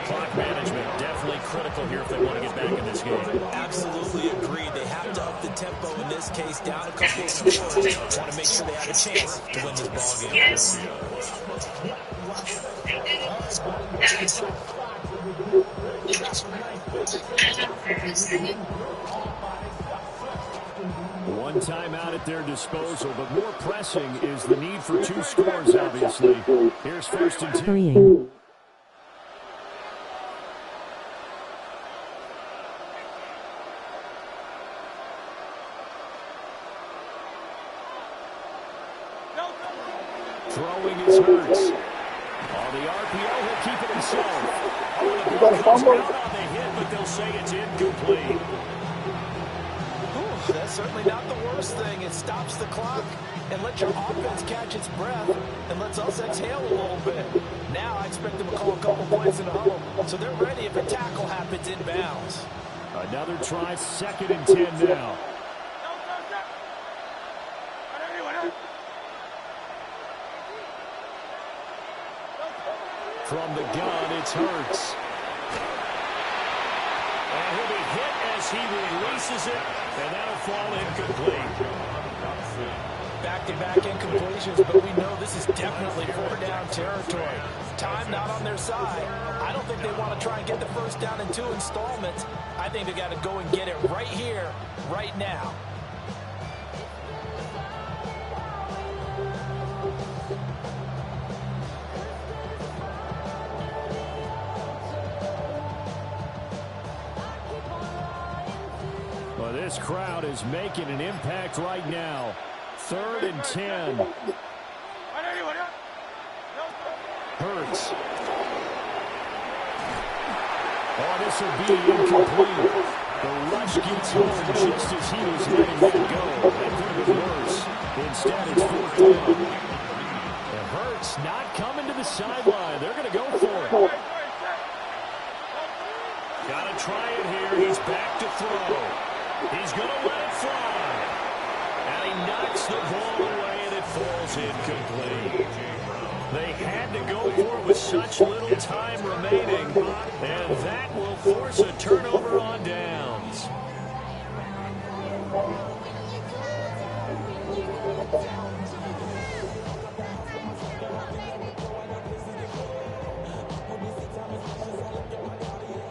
S1: Clock management definitely critical here if they want to get back in this game.
S9: Absolutely agreed. They have to up the tempo in this case, down a couple of scores. Want to make sure they have a chance to win this ballgame.
S8: Yes.
S1: One timeout at their disposal, but more pressing is the need for 2 scores, obviously. Here's 1st and 10.
S7: Hurrying.
S1: Throwing his Hurts. On the RPO, he'll keep it himself. The ball comes out on the hit, but they'll say it's incomplete.
S2: That's certainly not the worst thing. It stops the clock and lets your offense catch its breath and lets us exhale a little bit. Now I expect them to call a couple points in a huddle, so they're ready if a tackle happens inbounds.
S1: Another try, 2nd and 10 now. From the gun, it's Hurts. And he'll be hit as he releases it, and that'll fall incomplete.
S2: Back-to-back incompletions, but we know this is definitely 4-down territory. Time not on their side. I don't think they want to try and get the first down in 2 installments. I think they got to go and get it right here, right now.
S1: Well, this crowd is making an impact right now. 3rd and 10. Hurts. Oh, this will be incomplete. The rush gets home just as he was letting that go. That could have been worse. Instead, it's 4th down. And Hurts not coming to the sideline. They're going to go for it. Got to try it here. He's back to throw. He's going to let it fly. And he knocks the ball away, and it falls incomplete. They had to go for it with such little time remaining, and that will force a turnover on downs.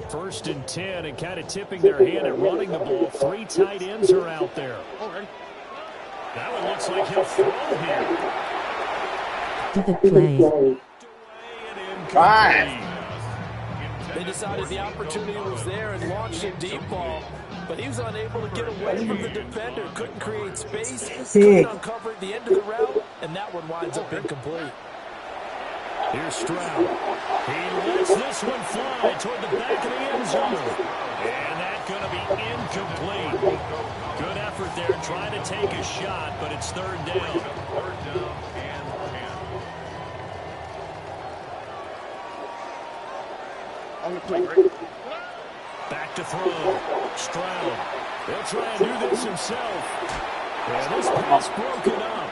S1: First and 10, and kind of tipping their hand at running the ball. 3 tight ends are out there. That one looks like he'll throw here.
S7: To the play.
S4: Fine.
S2: They decided the opportunity was there and launched a deep ball, but he was unable to get away from the defender, couldn't create space, couldn't uncover at the end of the route, and that one winds up incomplete.
S1: Here's Stroud. He lets this one fly toward the back of the end zone. And that's going to be incomplete. Good effort there trying to take a shot, but it's 3rd down.
S5: 3rd down and 10.
S1: Back to throw. Stroud. They'll try and do this himself. And this pass broken up.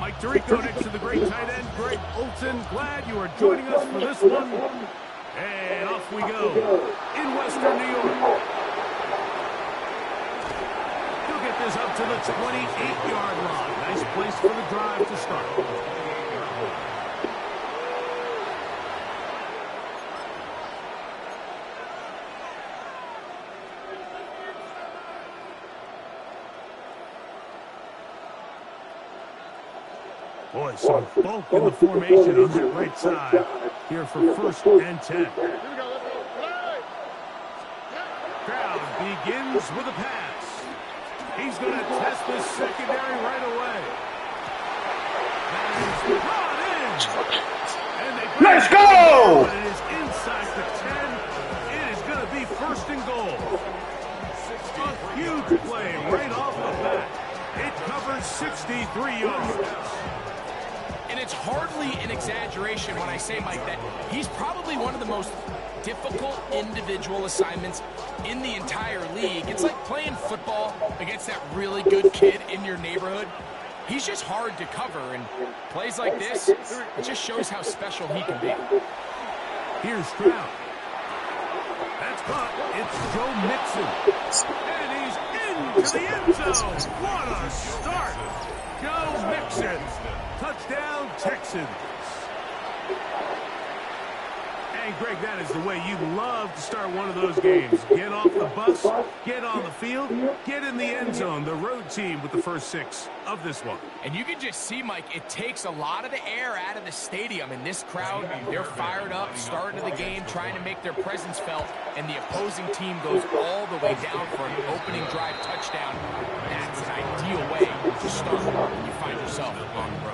S10: Mike Tirico next to the great tight end, Greg Olson. Glad you are joining us for this one. And off we go in Western New York. He'll get this up to the 28-yard line. Nice place for the drive to start. Boy, some bulk in the formation on that right side here for 1st and 10. Crowd begins with a pass. He's going to test this secondary right away. That is brought in. And they
S4: Let's go!
S10: It is inside the 10. It is going to be 1st and goal. A huge play right off the bat. It covers 63 yards.
S11: And it's hardly an exaggeration when I say, Mike, that he's probably one of the most difficult individual assignments in the entire league. It's like playing football against that really good kid in your neighborhood. He's just hard to cover, and plays like this, it just shows how special he can be.
S10: Here's Stroud. That's caught. It's Joe Mixon. And he's into the end zone. What a start. Joe Mixon. Touchdown, Texans. And, Greg, that is the way you love to start one of those games. Get off the bus, get on the field, get in the end zone. The road team with the first 6 of this one.
S11: And you can just see, Mike, it takes a lot of the air out of the stadium. And this crowd, they're fired up, starting the game, trying to make their presence felt. And the opposing team goes all the way down for an opening drive touchdown. That's an ideal way to start when you find yourself on the road.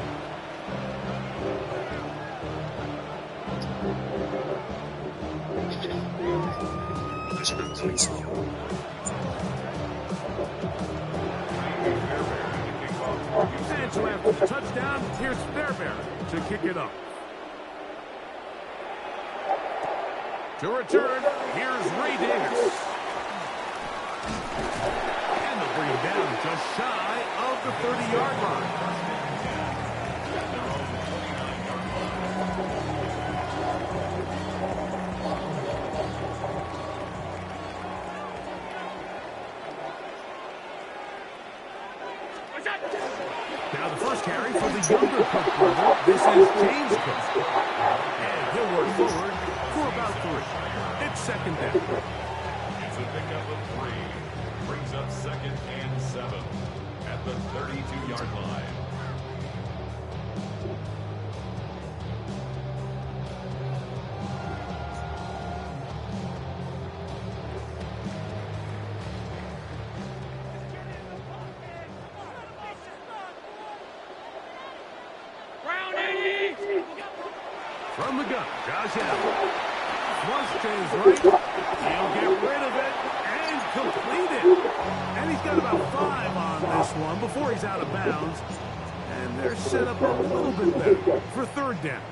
S10: And so after the touchdown, here's Fairbairn to kick it up. To return, here's Ray Davis. And they'll bring him down just shy of the 30-yard line. Now the first carry for the younger Cook brother. This is James Cook. And he'll work forward for about 3. It's 2nd down.
S5: It's a pickup of 3. Brings up 2nd and 7 at the 32-yard line.
S10: From the gun, Josh Allen. Flush to his right. He'll get rid of it and complete it. And he's got about 5 on this one before he's out of bounds. And they're set up a little bit better for 3rd down.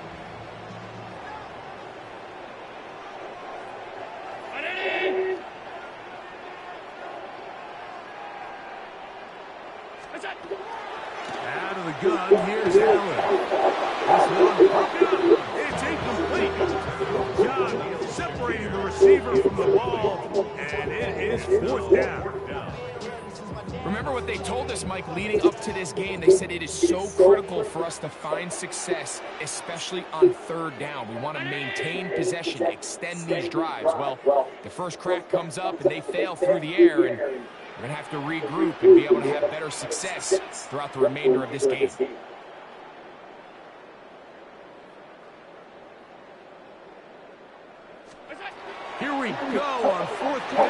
S10: Out of the gun, here's Allen. This one, it's incomplete. John separating the receiver from the ball, and it is 4th down.
S11: Remember what they told us, Mike, leading up to this game. They said it is so critical for us to find success, especially on 3rd down. We want to maintain possession, extend these drives. Well, the first crack comes up, and they fail through the air, and we're going to have to regroup and be able to have better success throughout the remainder of this game.
S10: Here we go on 4th down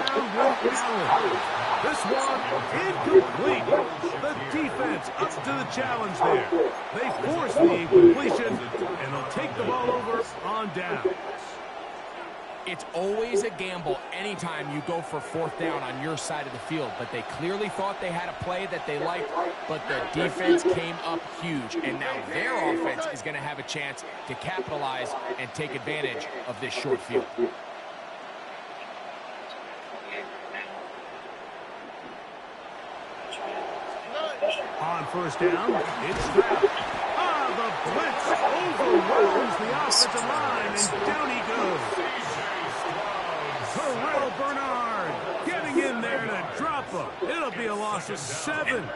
S10: with Allen. This one incomplete. The defense up to the challenge there. They force the incompletion, and they'll take the ball over on downs.
S11: It's always a gamble anytime you go for 4th down on your side of the field, but they clearly thought they had a play that they liked, but the defense came up huge, and now their offense is going to have a chance to capitalize and take advantage of this short field.
S10: On first down, it's Stroud. The blitz overwhelms the offensive line, and down he goes. Terrell Bernard getting in there to drop him. It'll be a loss of 7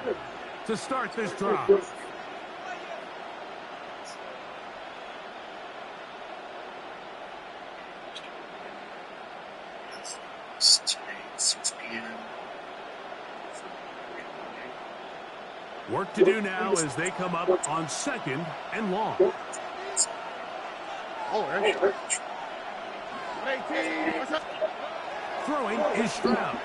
S10: to start this drive. Work to do now as they come up on 2nd and long. Throwing is Stroud.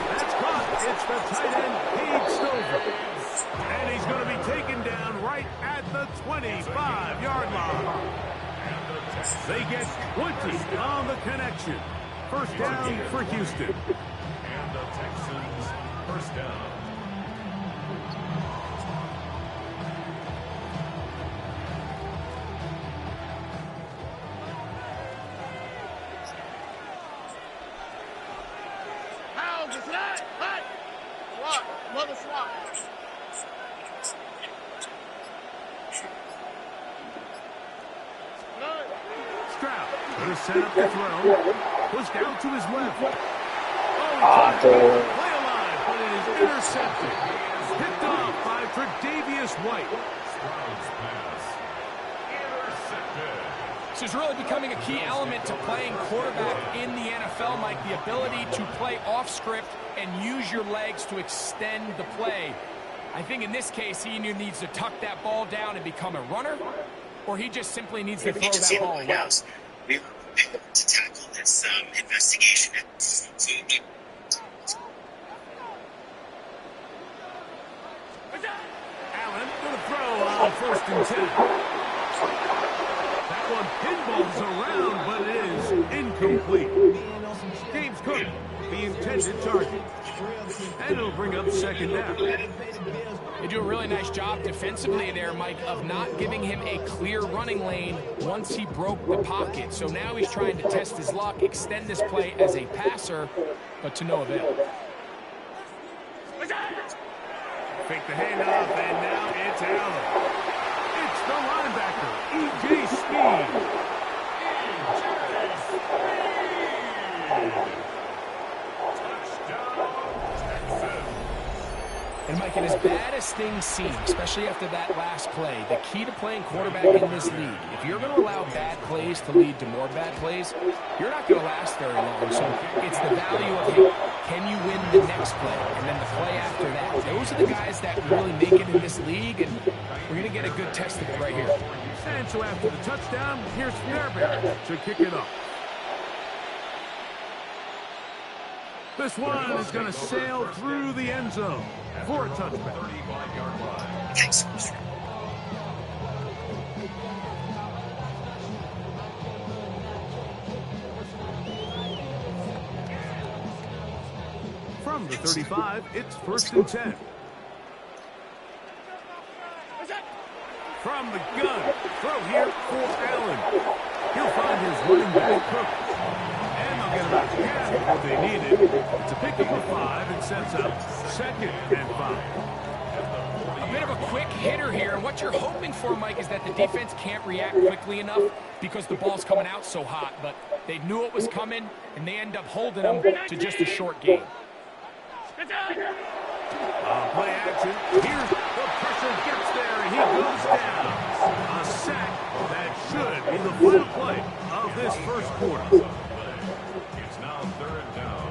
S10: That's caught. It's the tight end, Cade Stover. And he's going to be taken down right at the 25-yard line. They get 20 on the connection. First down for Houston.
S5: And the Texans first down.
S10: Stroud going to set up the throw. Goes down to his left. Oh, play alive, but it is intercepted. Picked off by Tre'Davious White.
S5: Stroud's pass intercepted.
S11: This is really becoming a key element to playing quarterback in the NFL, Mike, the ability to play off script and use your legs to extend the play. I think in this case, he either needs to tuck that ball down and become a runner, or he just simply needs to throw that ball away.
S12: We were able to tackle this investigation.
S10: Allen going to throw on 1st and 10. That one pinballs around, but it is incomplete. James Cook, the intended target. And it'll bring up 2nd down.
S11: They do a really nice job defensively there, Mike, of not giving him a clear running lane once he broke the pocket. So now he's trying to test his luck, extend this play as a passer, but to no avail.
S10: Fake the handoff, and now it's Allen. It's the linebacker, E.J. Speed.
S11: And, Mike, as bad as things seem, especially after that last play, the key to playing quarterback in this league, if you're going to allow bad plays to lead to more bad plays, you're not going to last very long. So it's the value of, hey, can you win the next play? And then the play after that. Those are the guys that really make it in this league, and we're going to get a good test of it right here.
S10: And so after the touchdown, here's Fairbairn to kick it off. This one is going to sail through the end zone for a touchback.
S5: 35-yard line.
S10: From the 35, it's 1st and 10. From the gun, throw here for Allen. He'll find his running back, Cook. And they'll get about half of what they needed to pick up a 5 and sets up 2nd and 5.
S11: A bit of a quick hitter here, and what you're hoping for, Mike, is that the defense can't react quickly enough because the ball's coming out so hot, but they knew it was coming, and they end up holding them to just a short game.
S10: Play action. Here's the pressure gets there, and he goes down. A sack that should be the final play of this first quarter.
S5: It's now 3rd down.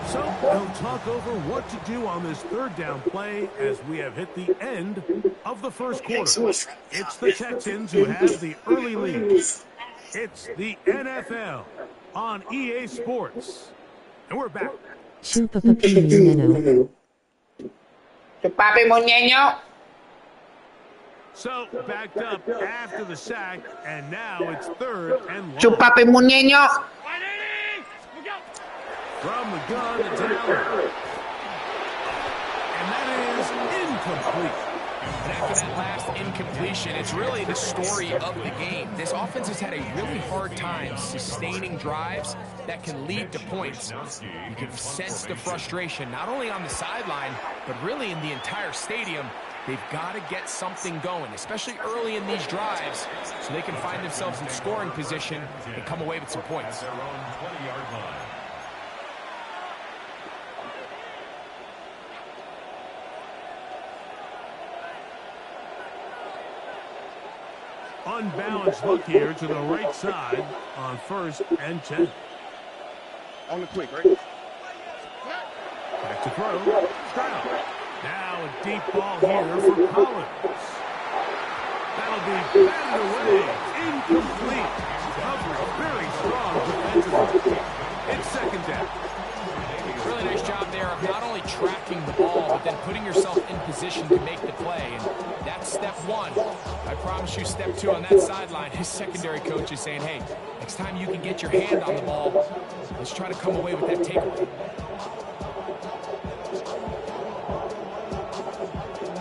S10: So they'll talk over what to do on this 3rd down play as we have hit the end of the first quarter. It's the Texans who have the early lead. It's the NFL on EA Sports. And we're back.
S8: Chupapi Muñeño.
S10: So backed up after the sack, and now it's 3rd and long.
S8: Chupapi Muñeño.
S10: From the gun to Allen. And that is incomplete.
S11: And after that last incompletion, it's really the story of the game. This offense has had a really hard time sustaining drives that can lead to points. You can sense the frustration, not only on the sideline, but really in the entire stadium. They've got to get something going, especially early in these drives, so they can find themselves in scoring position and come away with some points.
S5: Their own 20-yard line.
S10: Unbalanced look here to the right side on 1st and 10.
S3: On the quick, right?
S10: Back to throw. Stroud. Now a deep ball here for Collins. That'll be batted away. Incomplete. Coverage very strong defensively. It's 2nd down.
S11: Really nice job there of not only tracking the ball, but then putting yourself in position to make the play. And that's step 1. I promise you step 2 on that sideline. His secondary coach is saying, hey, next time you can get your hand on the ball, let's try to come away with that takeaway.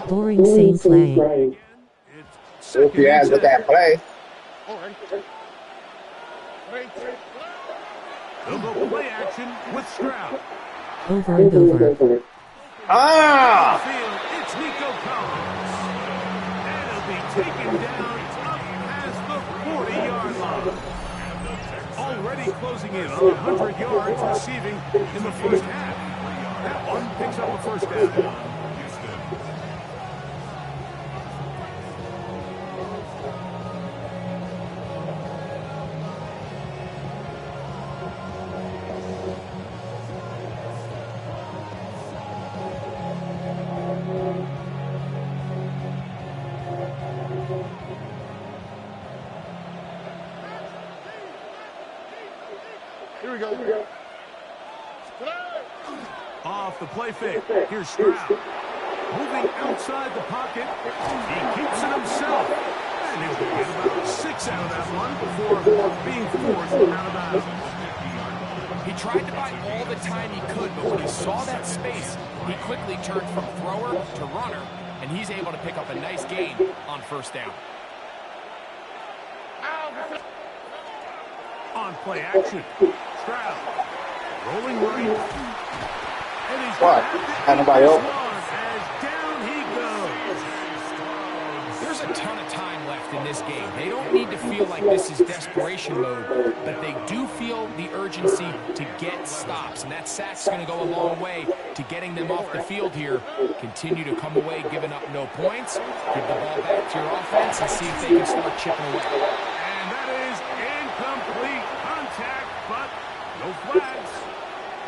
S7: Boring same play.
S4: Hope you asked with that play.
S10: They'll go play action with Stroud.
S7: Over and over.
S4: Ah!
S10: It's Nico Collins. And he'll be taken down up past the 40-yard line. Already closing in on 100 yards receiving in the first half. That one picks up a 1st down.
S3: Here we go.
S10: Off the play fake. Here's Stroud. Moving outside the pocket. He keeps it himself. And he'll get about 6 out of that one before being forced out of bounds.
S11: He tried to buy all the time he could, but when he saw that space, he quickly turned from thrower to runner, and he's able to pick up a nice gain on 1st down.
S10: On play action. Stroud. Rolling right. And he's
S4: What? Had nobody open.
S10: as down he goes.
S11: There's a ton of time left in this game. They don't need to feel like this is desperation mode, but they do feel the urgency to get stops, and that sack's going to go a long way to getting them off the field here. Continue to come away giving up no points. Give the ball back to your offense and see if they can start chipping away.
S10: And that is incomplete contact, but no flags.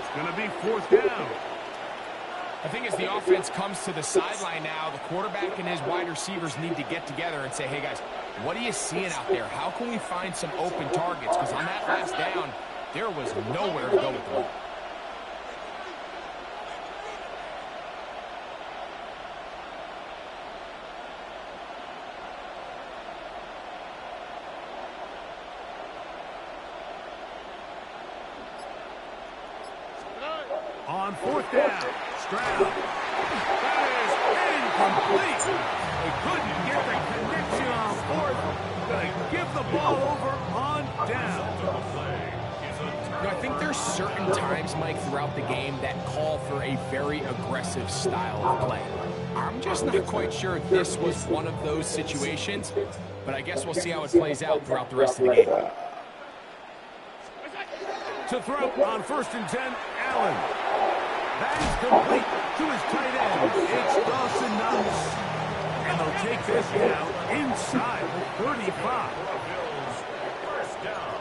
S10: It's going to be 4th down.
S11: I think as the offense comes to the sideline now, the quarterback and his wide receivers need to get together and say, hey guys, what are you seeing out there? How can we find some open targets? Because on that last down, there was nowhere to go with the ball.
S10: On 4th down, Stroud. That is incomplete. They couldn't get the connection on 4th. Going to give the ball over on down.
S11: You know, I think there's certain times, Mike, throughout the game that call for a very aggressive style of play. I'm just not quite sure if this was one of those situations, but I guess we'll see how it plays out throughout the rest of the game.
S10: To throw on 1st and 10, Allen. That is complete to his tight end. It's Dawson Knox. And they'll take this down inside the 35.
S5: Bills, 1st down.